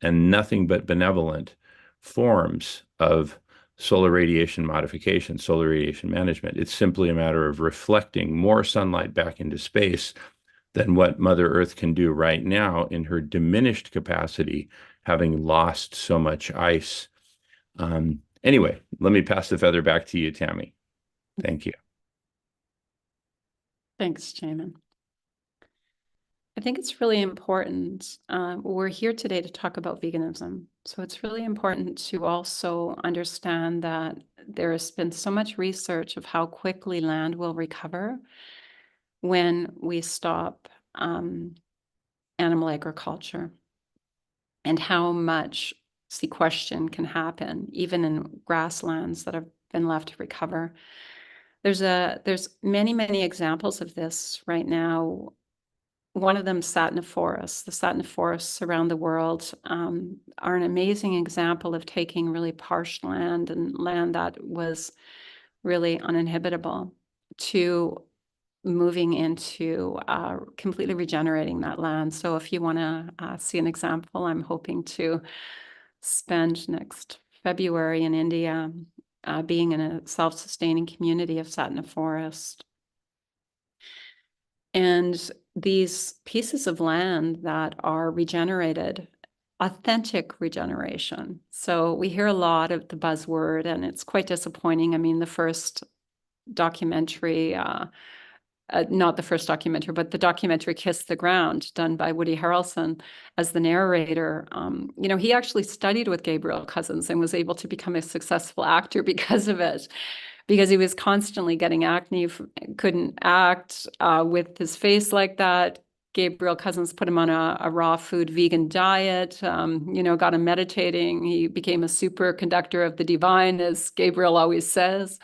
and nothing but benevolent forms of solar radiation modification, solar radiation management. It's simply a matter of reflecting more sunlight back into space than what Mother Earth can do right now in her diminished capacity, having lost so much ice. Anyway, let me pass the feather back to you, Tami. Thank you. Thanks, Jamen. I think it's really important. We're here today to talk about veganism. So it's really important to also understand that there has been so much research of how quickly land will recover when we stop animal agriculture, and how much sequestration can happen, even in grasslands that have been left to recover. There's many, many examples of this right now. One of them, satina forests. The satina forests around the world are an amazing example of taking really parched land and land that was really uninhabitable to moving into completely regenerating that land. So if you want to see an example, I'm hoping to spend next February in India being in a self-sustaining community of satina forest. And these pieces of land that are regenerated, authentic regeneration. So we hear a lot of the buzzword, and it's quite disappointing. I mean, the first documentary, not the first documentary, but the documentary Kiss the Ground, done by Woody Harrelson as the narrator. He actually studied with Gabriel Cousens and was able to become a successful actor because of it, because he was constantly getting acne, couldn't act with his face like that. Gabriel Cousens put him on a raw food vegan diet, got him meditating. He became a superconductor of the divine, as Gabriel always says.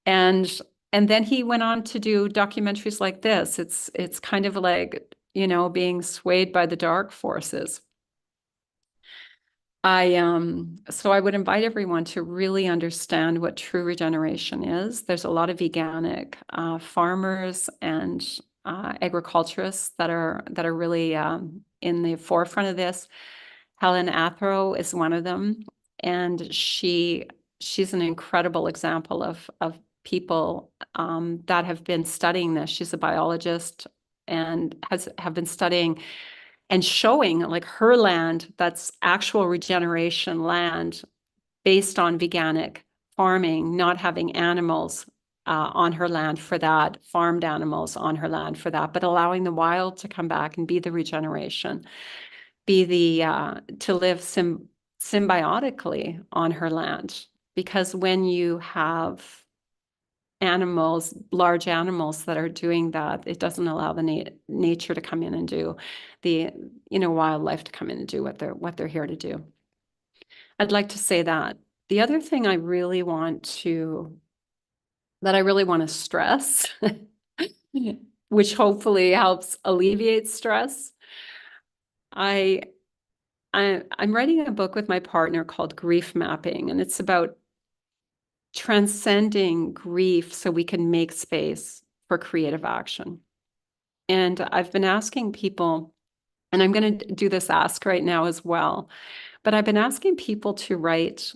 And then he went on to do documentaries like this. It's kind of like, being swayed by the dark forces. So I would invite everyone to really understand what true regeneration is. There's a lot of veganic farmers and agriculturists that are really in the forefront of this. Helen Athro is one of them, and she's an incredible example of people that have been studying this. She's a biologist and have been studying and showing like her land, that's actual regeneration land based on veganic farming, not having animals on her land for that, farmed animals on her land for that, but allowing the wild to come back and be the regeneration, be the to live symbiotically on her land. Because when you have animals, large animals that are doing that, it doesn't allow the nature to come in and do the, wildlife to come in and do what they're here to do. I'd like to say that. The other thing I really want to stress, which hopefully helps alleviate stress, I I'm writing a book with my partner called Grief Mapping, and it's about transcending grief so we can make space for creative action. And I've been asking people, and I'm going to do this ask right now as well, but I've been asking people to write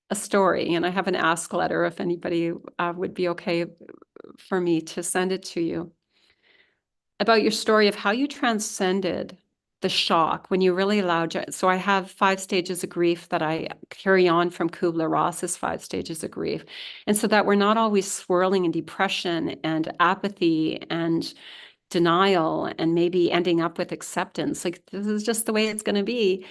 a story, and I have an ask letter if anybody would be okay for me to send it to you, about your story of how you transcended the shock when you really allowed you. So I have 5 stages of grief that I carry on from Kubler-Ross's 5 stages of grief. And so that we're not always swirling in depression and apathy and denial and maybe ending up with acceptance. Like, this is just the way it's going to be.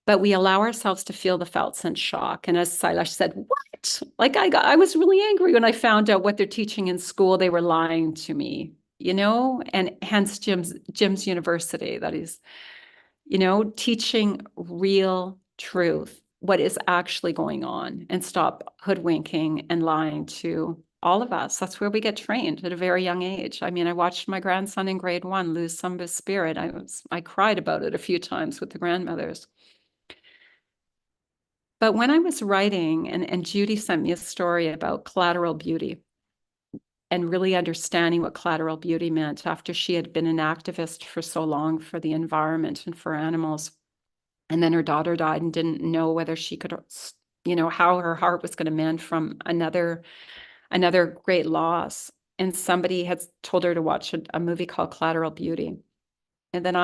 But we allow ourselves to feel the felt sense shock. And as Silash said, what? Like, I was really angry when I found out what they're teaching in school. They were lying to me, and hence Jim's university, that is, teaching real truth, what is actually going on, and stop hoodwinking and lying to all of us. That's where we get trained at a very young age. I mean, I watched my grandson in grade 1 lose some of his spirit. I cried about it a few times with the grandmothers. But when I was writing, and Judy sent me a story about collateral beauty and really understanding what collateral beauty meant after she had been an activist for so long for the environment and for animals. And then her daughter died and didn't know whether she could, how her heart was going to mend from another great loss. And somebody had told her to watch a movie called Collateral Beauty. And then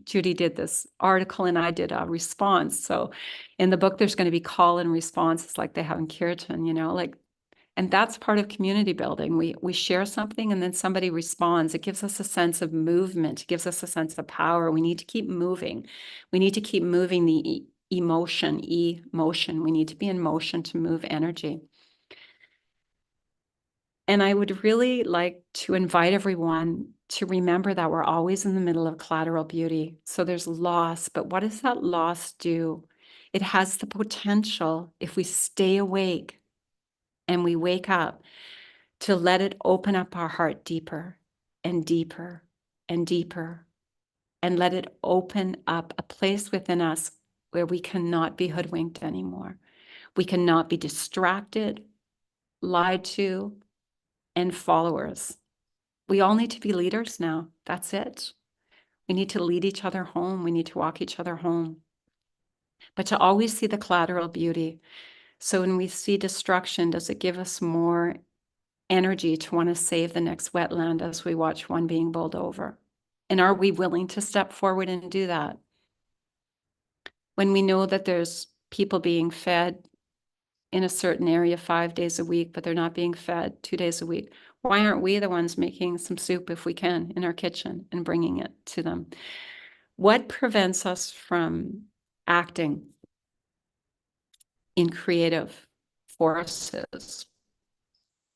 Judy did this article and I did a response. So in the book, there's going to be call and response. It's like they have in Kirtan, and that's part of community building. We share something and then somebody responds. It gives us a sense of movement. It gives us a sense of power. We need to keep moving. We need to keep moving the emotion. We need to be in motion to move energy. And I would really like to invite everyone to remember that we're always in the middle of collateral beauty. So there's loss, but what does that loss do? It has the potential, if we stay awake and we wake up, to let it open up our heart deeper and deeper and deeper, and let it open up a place within us where we cannot be hoodwinked anymore. We cannot be distracted, lied to, and followers. We all need to be leaders now. That's it. We need to lead each other home. We need to walk each other home. But to always see the collateral beauty. So when we see destruction, does it give us more energy to want to save the next wetland as we watch one being bowled over? And are we willing to step forward and do that? When we know that there's people being fed in a certain area 5 days a week, but they're not being fed 2 days a week, why aren't we the ones making some soup if we can in our kitchen and bringing it to them? What prevents us from acting in creative forces?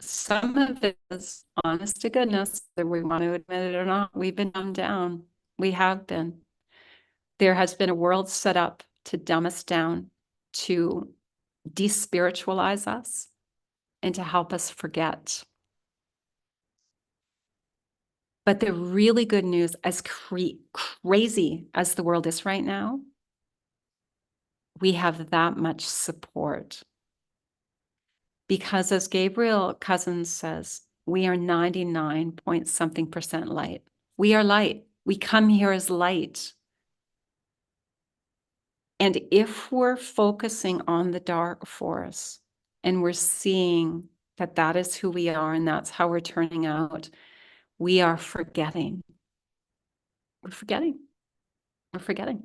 Some of it is, honest to goodness, whether we want to admit it or not, we've been dumbed down. We have been. There has been a world set up to dumb us down, to despiritualize us, and to help us forget. But the really good news, as crazy as the world is right now, we have that much support. Because as Gabriel Cousins says, we are 99 point something% light. We are light. We come here as light. And if we're focusing on the dark force and we're seeing that that is who we are and that's how we're turning out, we are forgetting. We're forgetting. We're forgetting.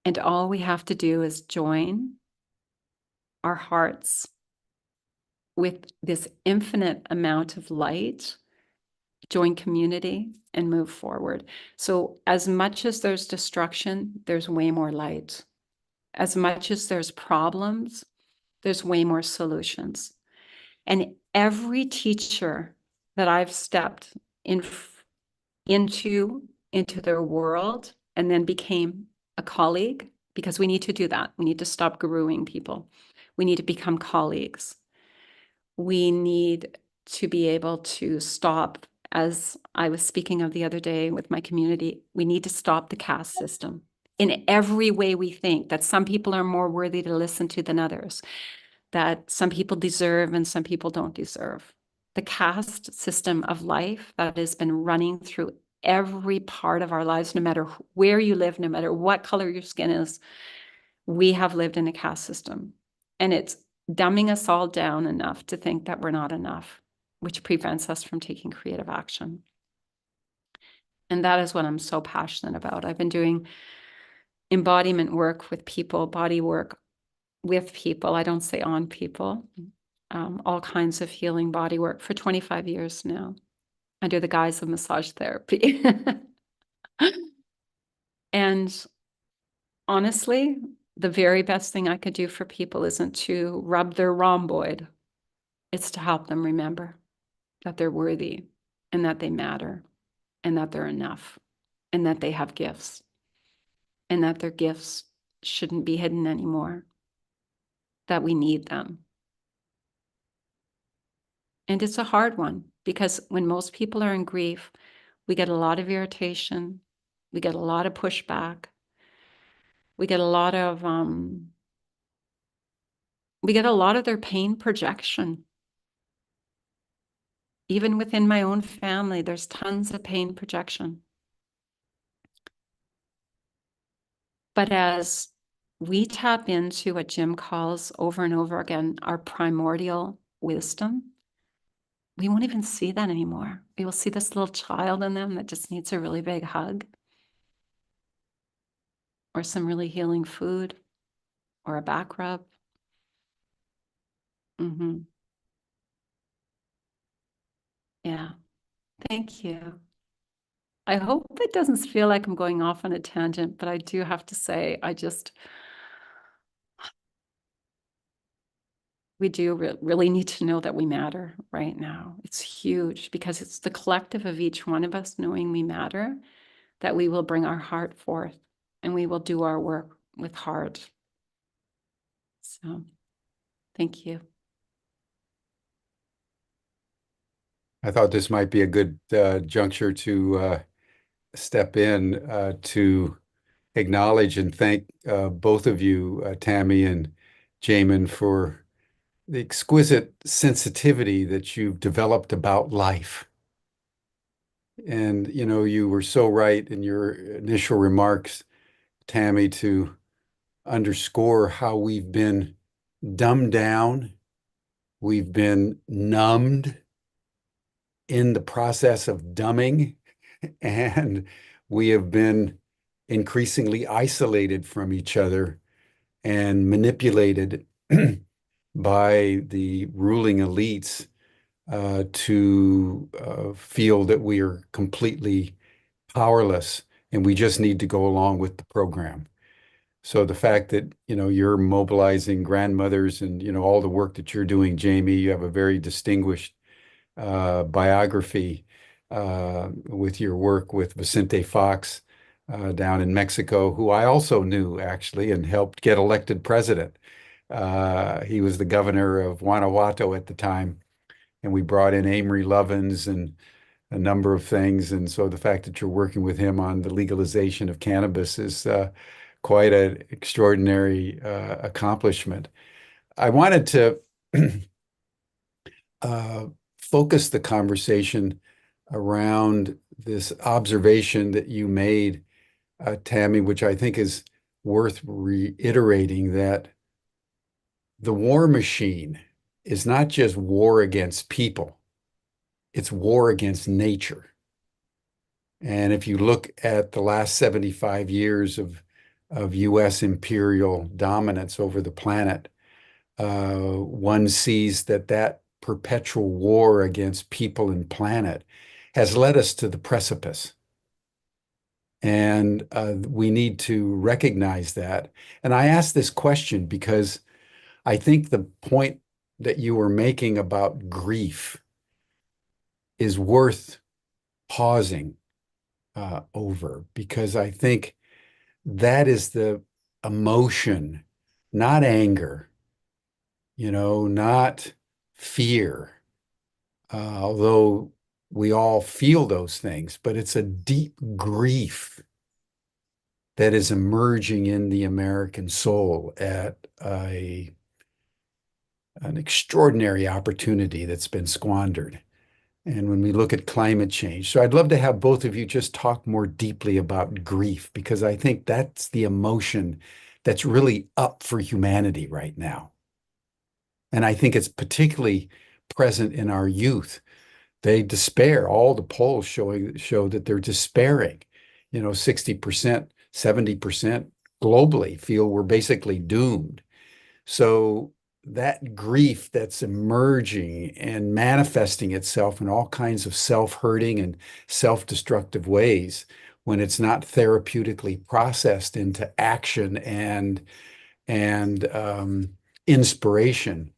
And all we have to do is join our hearts with this infinite amount of light, join community, and move forward. So as much as there's destruction, there's way more light. As much as there's problems, there's way more solutions. And every teacher that I've stepped into their world and then became a colleague, because we need to do that. We need to stop guruing people. We need to become colleagues. We need to be able to stop as I was speaking of the other day with my community, we need to stop the caste system in every way we think, that some people are more worthy to listen to than others, that some people deserve and some people don't deserve. The caste system of life that has been running through every part of our lives, no matter where you live, no matter what color your skin is, we have lived in a caste system. And it's dumbing us all down enough to think that we're not enough, which prevents us from taking creative action. And that is what I'm so passionate about. I've been doing embodiment work with people, body work with people. I don't say on people, all kinds of healing body work for 25 years now, under the guise of massage therapy. And honestly, the very best thing I could do for people isn't to rub their rhomboid. It's to help them remember that they're worthy and that they matter and that they're enough and that they have gifts and that their gifts shouldn't be hidden anymore, that we need them. And it's a hard one because when most people are in grief, we get a lot of irritation, we get a lot of pushback, we get a lot of their pain projection. Even within my own family, there's tons of pain projection. But as we tap into what Jim calls over and over again, our primordial wisdom, we won't even see that anymore. We will see this little child in them that just needs a really big hug or some really healing food or a back rub. Yeah, thank you. I hope it doesn't feel like I'm going off on a tangent, but I do have to say, we do really need to know that we matter right now. It's huge because it's the collective of each one of us knowing we matter that we will bring our heart forth and we will do our work with heart. So thank you. I thought this might be a good juncture to step in to acknowledge and thank both of you, Tami and Jamen, for the exquisite sensitivity that you've developed about life. And, you know, you were so right in your initial remarks, Tami, to underscore how we've been dumbed down, we've been numbed in the process of dumbing, and we have been increasingly isolated from each other and manipulated by the ruling elites to feel that we are completely powerless and we just need to go along with the program. So the fact that, you know, you're mobilizing grandmothers and, you know, all the work that you're doing, Jamie, you have a very distinguished biography with your work with Vicente Fox down in Mexico, who I also knew actually and helped get elected president. He was the governor of Guanajuato at the time, and we brought in Amory Lovins and a number of things. And so the fact that you're working with him on the legalization of cannabis is quite an extraordinary accomplishment. I wanted to focus the conversation around this observation that you made, Tami, which I think is worth reiterating, that the war machine is not just war against people, it's war against nature. And if you look at the last 75 years of US imperial dominance over the planet, one sees that that perpetual war against people and planet has led us to the precipice. And we need to recognize that. And I ask this question because I think the point that you were making about grief is worth pausing over, because I think that is the emotion, not anger, you know, not fear, although we all feel those things, but it's a deep grief that is emerging in the American soul at an extraordinary opportunity that's been squandered. And when we look at climate change, so I'd love to have both of you just talk more deeply about grief, because I think that's the emotion that's really up for humanity right now. And I think it's particularly present in our youth. They despair. All the polls show that they're despairing. 60%, 70% globally feel we're basically doomed. So that grief that's emerging and manifesting itself in all kinds of self-hurting and self-destructive ways, when it's not therapeutically processed into action and inspiration,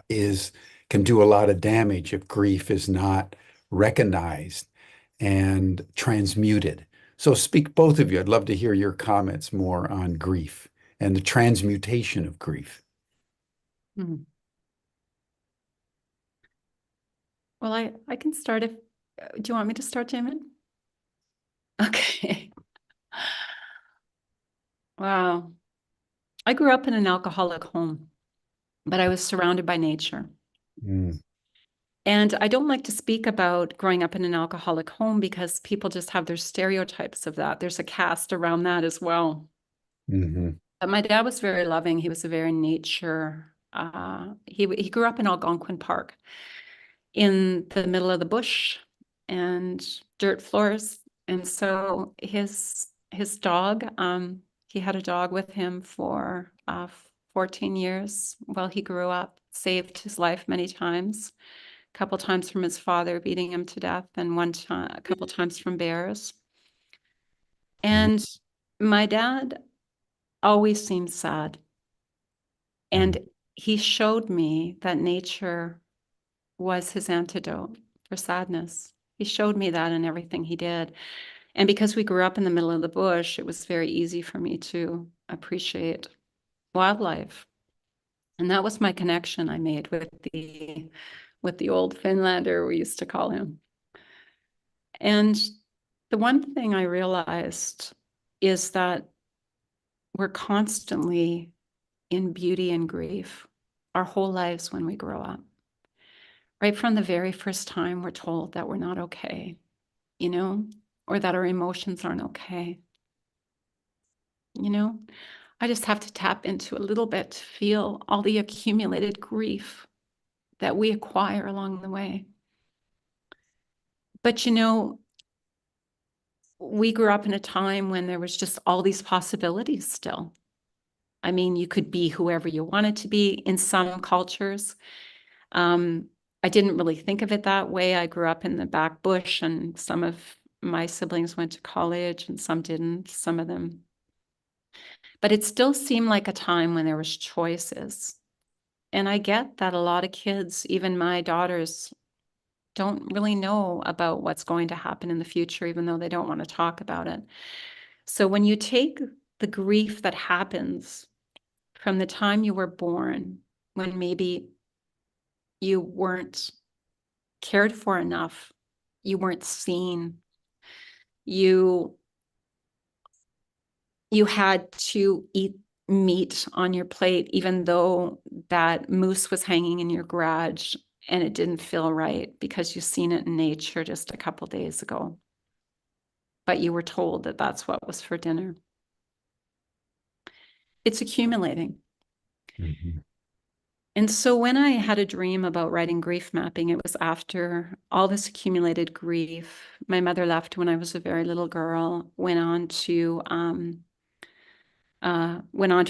is can do a lot of damage if grief is not recognized and transmuted. So speak, both of you. I'd love to hear your comments more on grief and the transmutation of grief. Mhm. Well, I can start if, do you want me to start, Jamen? Okay. Wow. I grew up in an alcoholic home, but I was surrounded by nature. Mm, And I don't like to speak about growing up in an alcoholic home because people just have their stereotypes of that. There's a cast around that as well. mhm, But my dad was very loving. He was a very nature. He grew up in Algonquin Park in the middle of the bush and dirt floors. And so his dog, he had a dog with him for 14 years while he grew up, saved his life many times, a couple times from his father beating him to death, and a couple times from bears. mhm, And my dad always seemed sad. mhm, And he showed me that nature was his antidote for sadness. He showed me that in everything he did. And because we grew up in the middle of the bush, it was very easy for me to appreciate wildlife. And that was my connection I made with the old Finlander, we used to call him. And the one thing I realized is that we're constantly in beauty and grief our whole lives when we grow up. Right from the very first time we're told that we're not okay, or that our emotions aren't okay. I just have to tap into a little bit to feel all the accumulated grief that we acquire along the way. But we grew up in a time when there was just all these possibilities still. I mean, you could be whoever you wanted to be in some cultures. I didn't really think of it that way. I grew up in the back bush, and some of my siblings went to college and some didn't, some of them. But it still seemed like a time when there was choices. And I get that a lot of kids, even my daughters, don't really know about what's going to happen in the future, even though they don't want to talk about it. So when you take the grief that happens from the time you were born, when maybe you weren't cared for enough, you weren't seen, you had to eat meat on your plate, even though that moose was hanging in your garage and it didn't feel right because you've seen it in nature just a couple days ago. But you were told that that's what was for dinner. It's accumulating. mhm, And so when I had a dream about writing grief mapping, it was after all this accumulated grief. My mother left when I was a very little girl, went on to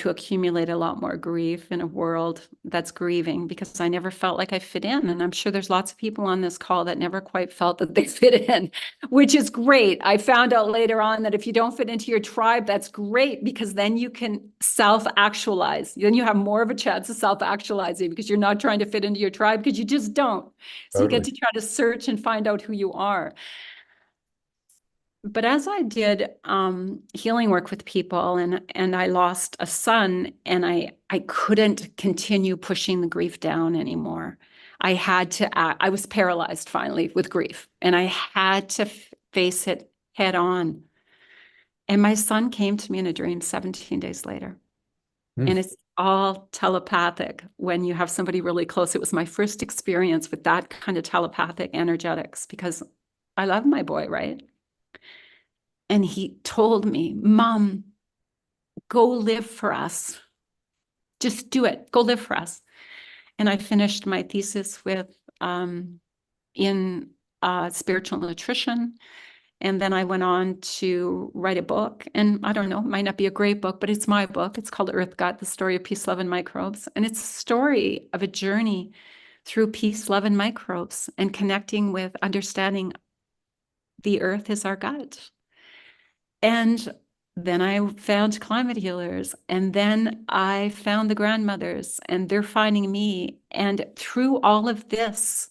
accumulate a lot more grief in a world that's grieving, because I never felt like I fit in. And I'm sure there's lots of people on this call that never quite felt that they fit in, which is great. I found out later on that if you don't fit into your tribe, that's great, because then you can self-actualize. Then you have more of a chance of self-actualizing, because you're not trying to fit into your tribe, because you just don't. So you get totally. to try to search and find out who you are. But as I did healing work with people, and I lost a son, and I couldn't continue pushing the grief down anymore. I had to act. I was paralyzed finally with grief, and I had to face it head on. And my son came to me in a dream 17 days later. And it's all telepathic when you have somebody really close. It was my first experience with that kind of telepathic energetics because I love my boy, right? And he told me, Mom, go live for us. Just do it. Go live for us. And I finished my thesis with in spiritual nutrition. And then I went on to write a book. And I don't know, it might not be a great book, but it's my book. It's called Earth Gut, The Story of Peace, Love, and Microbes. And it's a story of a journey through peace, love, and microbes and connecting with understanding the earth is our gut. And then I found climate healers, and then I found the grandmothers, and they're finding me. And through all of this,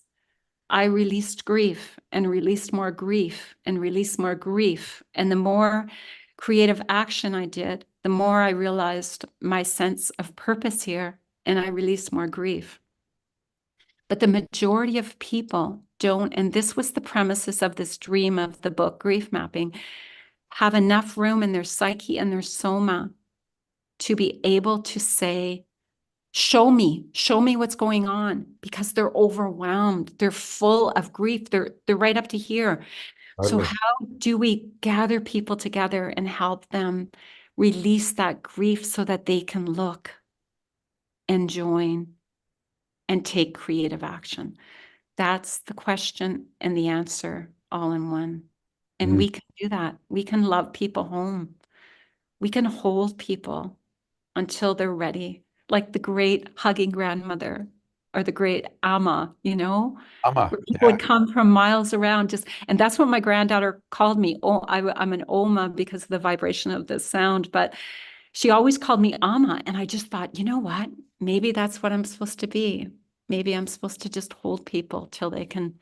I released grief and released more grief and released more grief. And the more creative action I did, the more I realized my sense of purpose here, and I released more grief. But the majority of people don't, and this was the premises of this dream of the book, Grief Mapping, have enough room in their psyche and their soma to be able to say, show me what's going on, because they're overwhelmed. They're full of grief. They're right up to here. So how do we gather people together and help them release that grief so that they can look and join and take creative action? That's the question and the answer all in one. And we can do that. We can love people home. We can hold people until they're ready, like the great hugging grandmother or the great Amma, Ama, where people would come from miles around. And that's what my granddaughter called me. Oh, I'm an Oma because of the vibration of the sound, but she always called me Amma. And I just thought, you know what? Maybe that's what I'm supposed to be. Maybe I'm supposed to just hold people till they can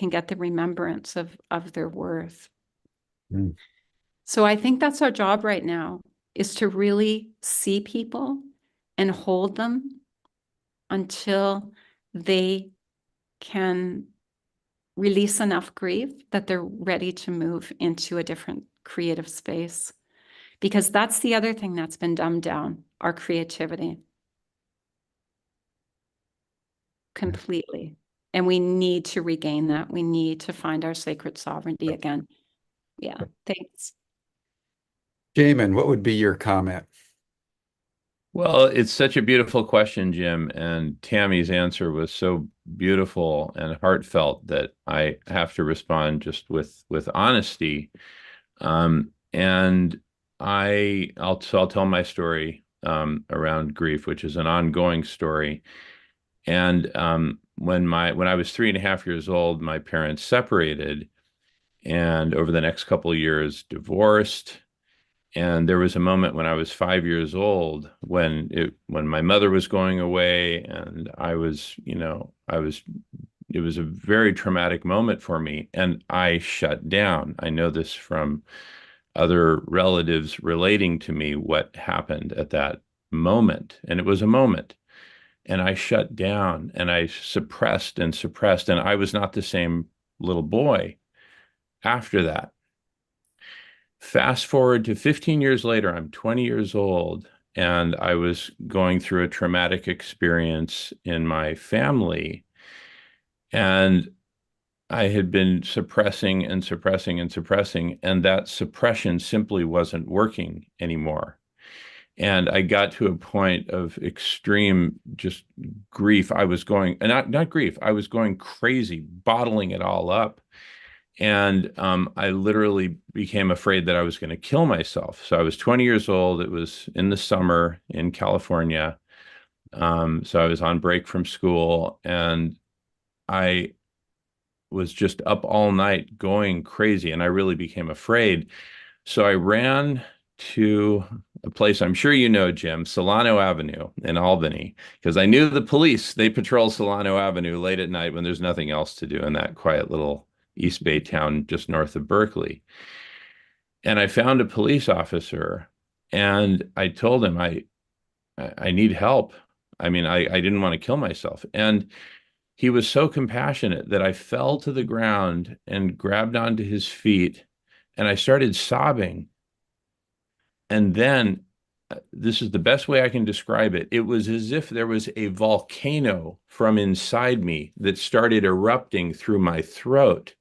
get the remembrance of their worth. So I think that's our job right now, is to really see people and hold them until they can release enough grief that they're ready to move into a different creative space. Because that's the other thing that's been dumbed down, our creativity. Completely. And we need to regain that. We need to find our sacred sovereignty again. Yeah, thanks. Jamen, what would be your comment? Well, it's such a beautiful question, Jim, and Tami's answer was so beautiful and heartfelt that I have to respond just with honesty. And I'll tell my story around grief, which is an ongoing story. And when I was 3.5 years old, my parents separated, and over the next couple of years, divorced. And there was a moment when I was 5 years old when my mother was going away, and it was a very traumatic moment for me, and I shut down. I know this from other relatives relating to me what happened at that moment, and it was a moment. And I shut down and I suppressed and suppressed, and I was not the same little boy after that. Fast forward to 15 years later, I'm 20 years old, and I was going through a traumatic experience in my family. And I had been suppressing and suppressing and suppressing, and that suppression simply wasn't working anymore. And I got to a point of extreme just grief. I was going, and not grief, I was going crazy, bottling it all up. And I literally became afraid that I was going to kill myself. So I was 20 years old. It was in the summer in California. So I was on break from school, and I was just up all night going crazy, and I really became afraid. So I ran to a place I'm sure you know, Jim, Solano Avenue in Albany, because I knew the police, they patrol Solano Avenue late at night when there's nothing else to do in that quiet little East Bay town just north of Berkeley. And I found a police officer, and I told him I need help. I mean, I didn't want to kill myself. And he was so compassionate that I fell to the ground and grabbed onto his feet, and I started sobbing. And then, this is the best way I can describe it. It was as if there was a volcano from inside me that started erupting through my throat.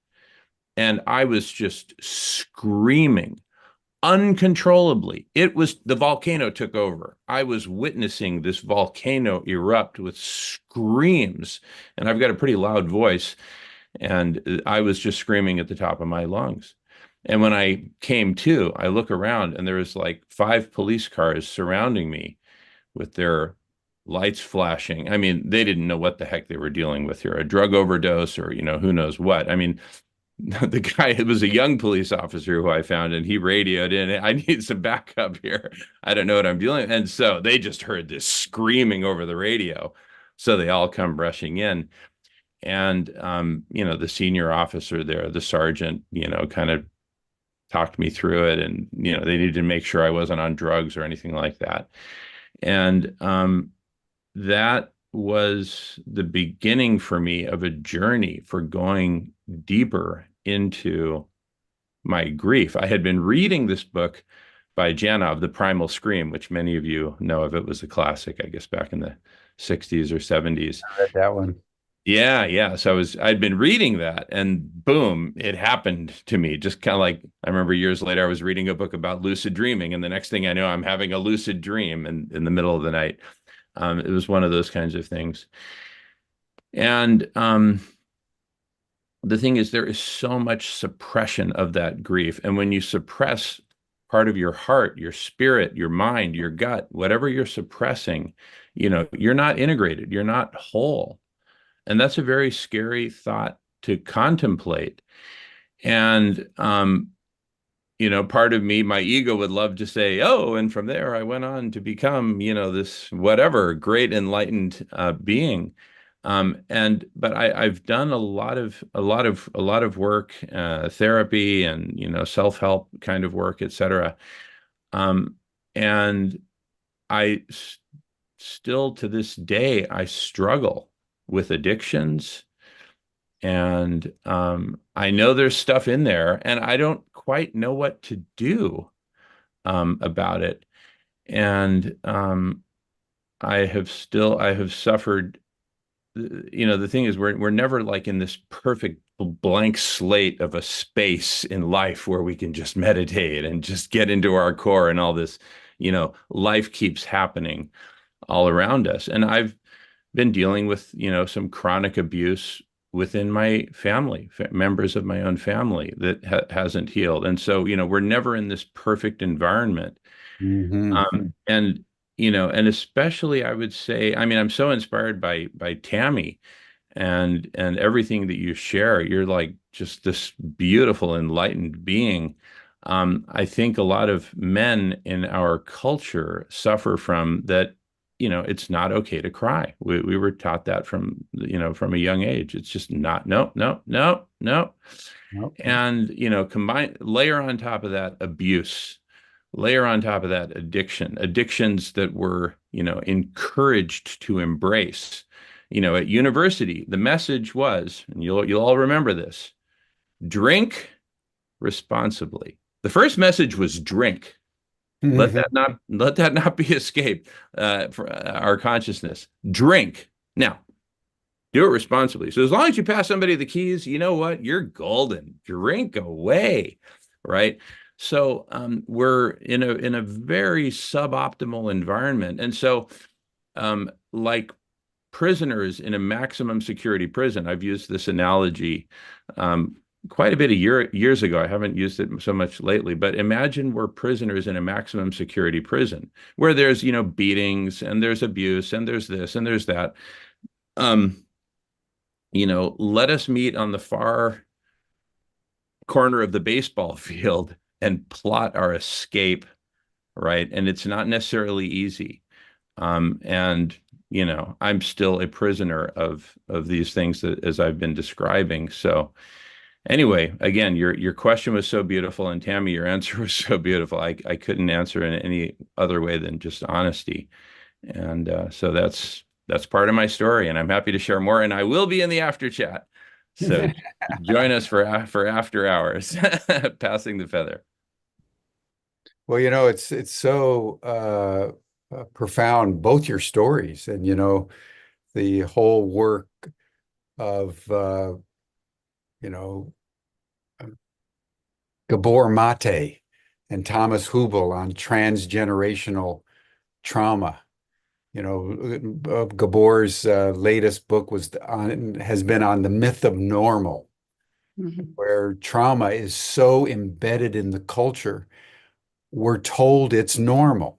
And I was just screaming uncontrollably. It was the volcano took over. I was witnessing this volcano erupt with screams, and I've got a pretty loud voice, and I was just screaming at the top of my lungs. And when I came to, I look around and there was like 5 police cars surrounding me with their lights flashing. I mean, they didn't know what the heck they were dealing with here, a drug overdose or, who knows what. I mean, the guy, it was a young police officer who I found, and he radioed in, I need some backup here. I don't know what I'm dealing with. And so they just heard this screaming over the radio. So they all come rushing in. And, the senior officer there, the sergeant, kind of talked me through it. And, they needed to make sure I wasn't on drugs or anything like that. And that was the beginning for me of a journey for going deeper into my grief. I had been reading this book by Janov, The Primal Scream, which many of you know of. It was a classic, I guess, back in the 60s or 70s. I read that one. Yeah. So I'd been reading that, and boom, it happened to me. Just kind of like, I remember years later, I was reading a book about lucid dreaming, and the next thing I know, I'm having a lucid dream in the middle of the night. It was one of those kinds of things. And the thing is, there is so much suppression of that grief. And when you suppress part of your heart, your spirit, your mind, your gut, whatever you're suppressing, you're not integrated, you're not whole. And that's a very scary thought to contemplate. And, part of me, my ego would love to say, oh, and from there I went on to become, this whatever great enlightened being. But I've done a lot of work, therapy and, self-help kind of work, etc. And I still to this day, I struggle with addictions. And I know there's stuff in there, and I don't quite know what to do about it. And I have suffered. The thing is, we're never like in this perfect blank slate of a space in life where we can just meditate and just get into our core and all this. Life keeps happening all around us, and I've been dealing with some chronic abuse within my family, members of my own family that hasn't healed. And so, we're never in this perfect environment. Mm-hmm. And especially I would say, I mean, I'm so inspired by Tami and everything that you share. You're like just this beautiful, enlightened being. I think a lot of men in our culture suffer from that. It's not okay to cry. We were taught that from a young age. It's just not, no. Nope. And, layer on top of that abuse, layer on top of that addictions that were, encouraged to embrace. At university, the message was, and you'll all remember this, drink responsibly. The first message was drink. Let that not be escaped for our consciousness. Drink. Now, do it responsibly. So as long as you pass somebody the keys, you know what? You're golden. Drink away, right? So we're in a very suboptimal environment. And so like prisoners in a maximum security prison, I've used this analogy quite a bit of years ago. I haven't used it so much lately, but imagine we're prisoners in a maximum security prison where there's, beatings and there's abuse and there's this and there's that. Let us meet on the far corner of the baseball field and plot our escape, right? And it's not necessarily easy. I'm still a prisoner of these things as I've been describing. So anyway, again, your question was so beautiful, and Tami, your answer was so beautiful. I couldn't answer in any other way than just honesty. And so that's that's part of my story, and I'm happy to share more. And I will be in the after chat. So join us for after hours, passing the feather. Well, it's so profound, both your stories and the whole work of you know Gabor Mate and Thomas Hubel on transgenerational trauma. Gabor's latest book has been on the myth of normal, Mhm. where trauma is so embedded in the culture, we're told it's normal.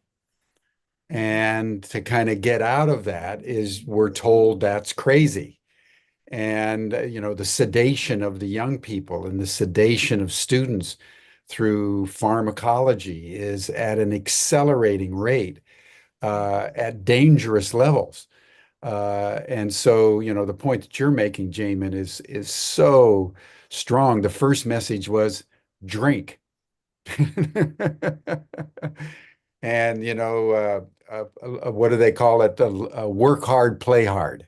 And to kind of get out of that is we're told that's crazy. And, the sedation of the young people and the sedation of students through pharmacology is at an accelerating rate, at dangerous levels. And so, the point that you're making, Jamin, is so strong. The first message was drink. And, what do they call it? Work hard, play hard.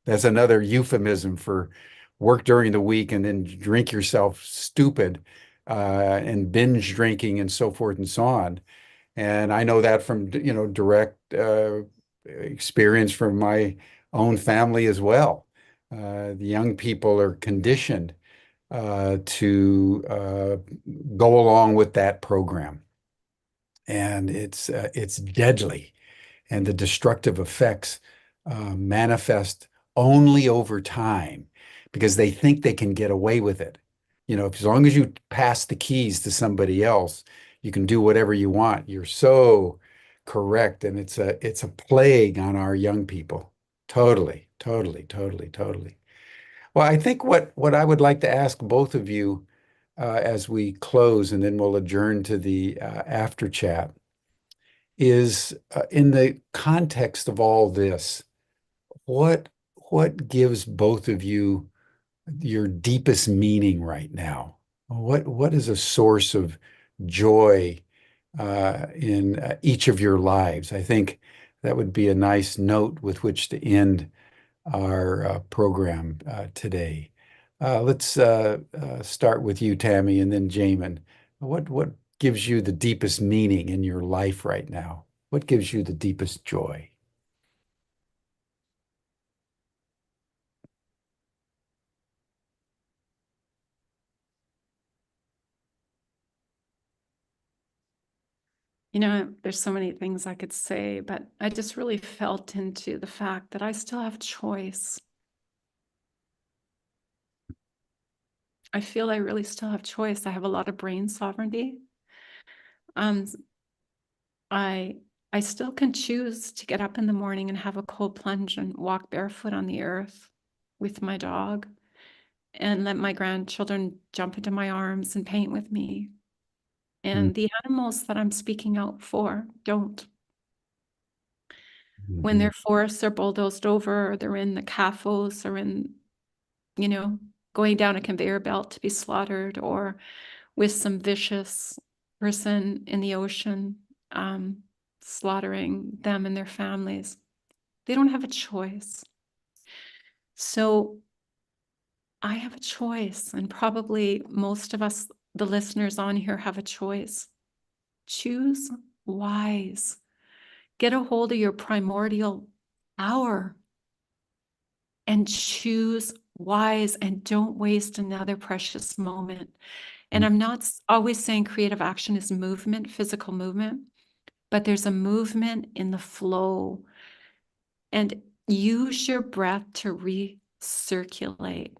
That's another euphemism for work during the week and then drink yourself stupid, and binge drinking and so forth and so on. And I know that from, direct experience from my own family as well. The young people are conditioned to go along with that program, and it's deadly, and the destructive effects manifest only over time because they think they can get away with it. As long as you pass the keys to somebody else, you can do whatever you want. You're so correct, and it's a plague on our young people. Totally, totally, totally, totally. Well, I think what I would like to ask both of you as we close, and then we'll adjourn to the after chat, is in the context of all this, what what gives both of you your deepest meaning right now? What is a source of joy in each of your lives? I think that would be a nice note with which to end our program today. Let's start with you, Tami, and then Jamin. What gives you the deepest meaning in your life right now? What gives you the deepest joy? There's so many things I could say, but I just really felt into the fact that I still have choice. I feel I really still have choice. I have a lot of brain sovereignty. Um, I I still can choose to get up in the morning and have a cold plunge and walk barefoot on the earth with my dog and let my grandchildren jump into my arms and paint with me. Mm, And the animals that I'm speaking out for don't. When mhm, their forests are bulldozed over, or they're in the CAFOs or in, you know, going down a conveyor belt to be slaughtered, or with some vicious person in the ocean slaughtering them and their families. They don't have a choice. So I have a choice, and probably most of us, the listeners on here, have a choice. Choose wise. Get a hold of your primordial hour and choose wise, and don't waste another precious moment. And I'm not always saying creative action is movement, physical movement, but there's a movement in the flow. And use your breath to recirculate.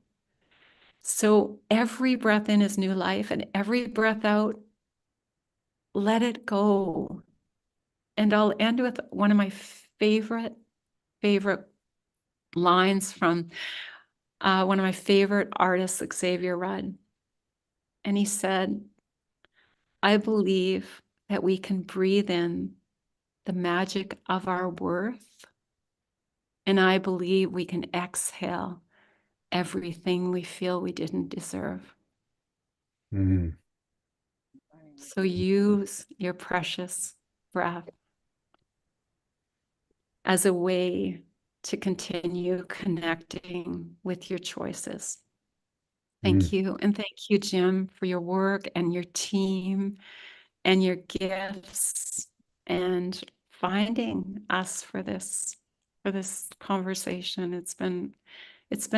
So every breath in is new life, and every breath out, let it go. And I'll end with one of my favorite lines from one of my favorite artists, Xavier Rudd. And he said, I believe that we can breathe in the magic of our worth, and I believe we can exhale everything we feel we didn't deserve. mm. So use your precious breath as a way to continue connecting with your choices. Mm. Thank you. And thank you, Jim, for your work and your team and your gifts and finding us for this conversation. It's been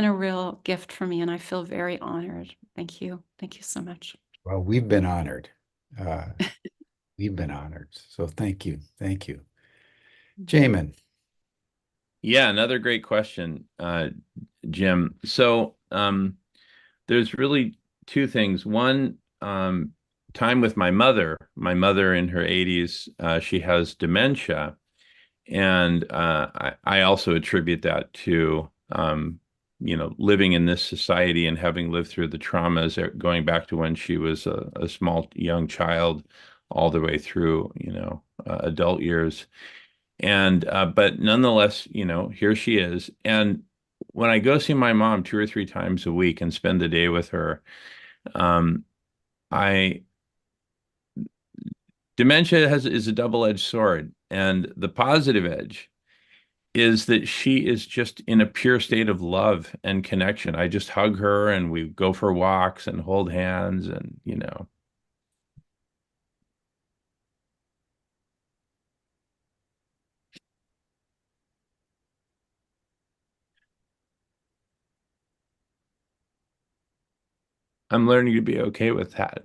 a real gift for me, and I feel very honored. Thank you. Thank you so much. Well, we've been honored. Uh, we've been honored. So thank you. Thank you. Jamen. Yeah, another great question, Jim. So there's really two things. One, time with my mother. My mother in her 80s, she has dementia. And I also attribute that to, living in this society and having lived through the traumas going back to when she was a small young child all the way through, adult years. And but nonetheless, here she is. And when I go see my mom 2 or 3 times a week and spend the day with her, um, I dementia is a double-edged sword, and the positive edge is that she is just in a pure state of love and connection. I just hug her and we go for walks and hold hands, and I'm learning to be okay with that.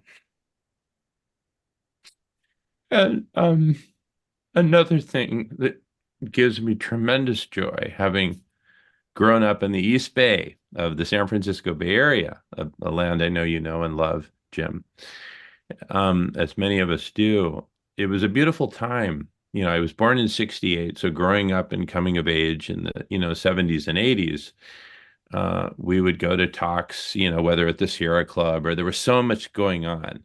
And another thing that gives me tremendous joy, having grown up in the East Bay of the San Francisco Bay Area, a land I know you know and love, Jim, as many of us do. It was a beautiful time. I was born in '68, so growing up and coming of age in the, '70s and '80s, we would go to talks, whether at the Sierra Club, or there was so much going on.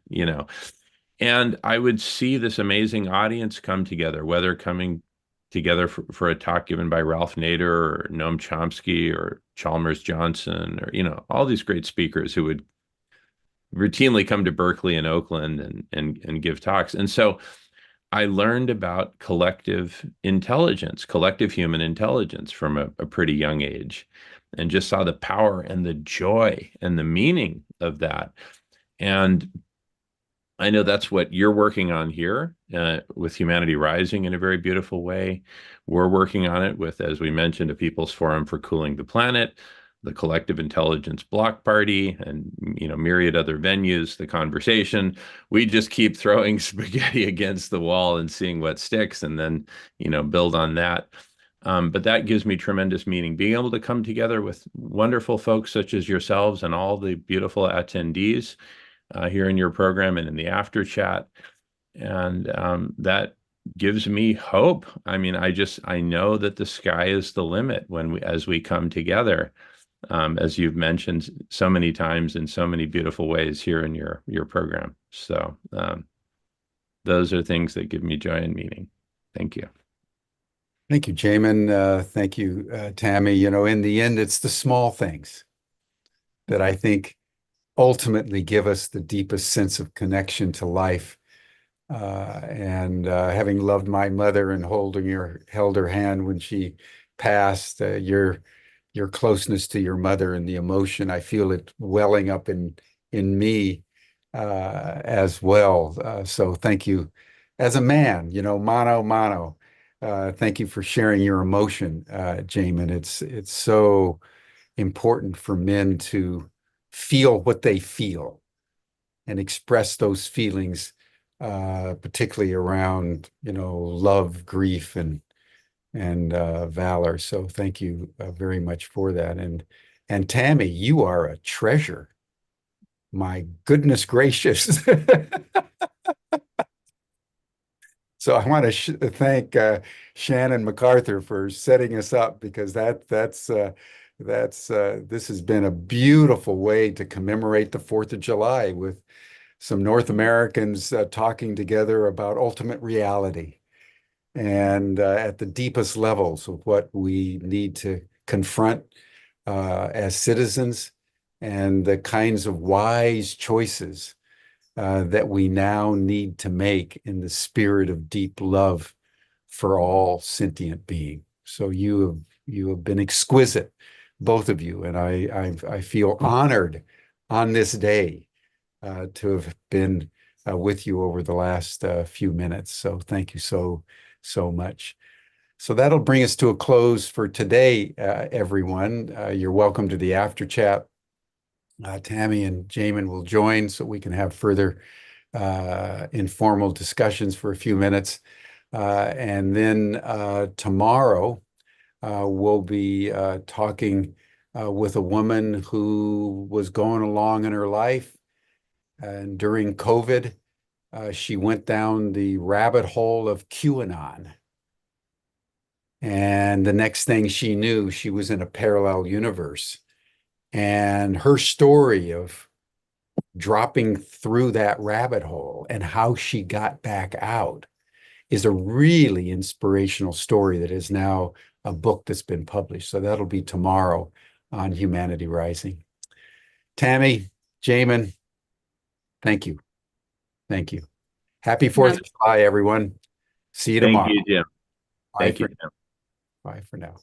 And I would see this amazing audience come together, whether coming together for a talk given by Ralph Nader or Noam Chomsky or Chalmers Johnson, or, all these great speakers who would routinely come to Berkeley and Oakland and give talks. And so I learned about collective intelligence, collective human intelligence from a pretty young age, and just saw the power and the joy and the meaning of that. And I know that's what you're working on here with Humanity Rising in a very beautiful way. We're working on it with, as we mentioned, a People's Forum for Cooling the Planet, the Collective Intelligence Block Party, and myriad other venues, the conversation. We just keep throwing spaghetti against the wall and seeing what sticks, and then build on that. But that gives me tremendous meaning. Being able to come together with wonderful folks such as yourselves and all the beautiful attendees here in your program and in the after chat. And that gives me hope. I mean, I know that the sky is the limit as we come together, as you've mentioned so many times in so many beautiful ways here in your program. So those are things that give me joy and meaning. Thank you. Thank you, Jamen. Thank you, Tami. In the end, it's the small things that I think ultimately give us the deepest sense of connection to life. And having loved my mother and held her hand when she passed, your closeness to your mother and the emotion, I feel it welling up in me as well. So thank you. As a man, mano. Thank you for sharing your emotion, Jamen. It's so important for men to feel what they feel and express those feelings, particularly around, love, grief, and valor. So thank you very much for that. And Tami, you are a treasure. My goodness gracious. So I want to thank Shannon MacArthur for setting us up, because this has been a beautiful way to commemorate the 4th of July with some North Americans talking together about ultimate reality and at the deepest levels of what we need to confront as citizens, and the kinds of wise choices that we now need to make in the spirit of deep love for all sentient beings. So you have You have been exquisite, both of you, and I feel honored on this day to have been with you over the last few minutes. So thank you so much. So that'll bring us to a close for today, everyone. You're welcome to the after chat. Tami and Jamen will join so we can have further informal discussions for a few minutes. And then tomorrow, we'll be talking with a woman who was going along in her life. And during COVID, she went down the rabbit hole of QAnon. And the next thing she knew, she was in a parallel universe. And her story of dropping through that rabbit hole and how she got back out is a really inspirational story that is now a book that's been published. So that'll be tomorrow on Humanity Rising. Tami, Jamen, thank you. Thank you. Happy 4th of July, everyone. See you Thank tomorrow. you, Jim. Bye Thank for you. Bye for now.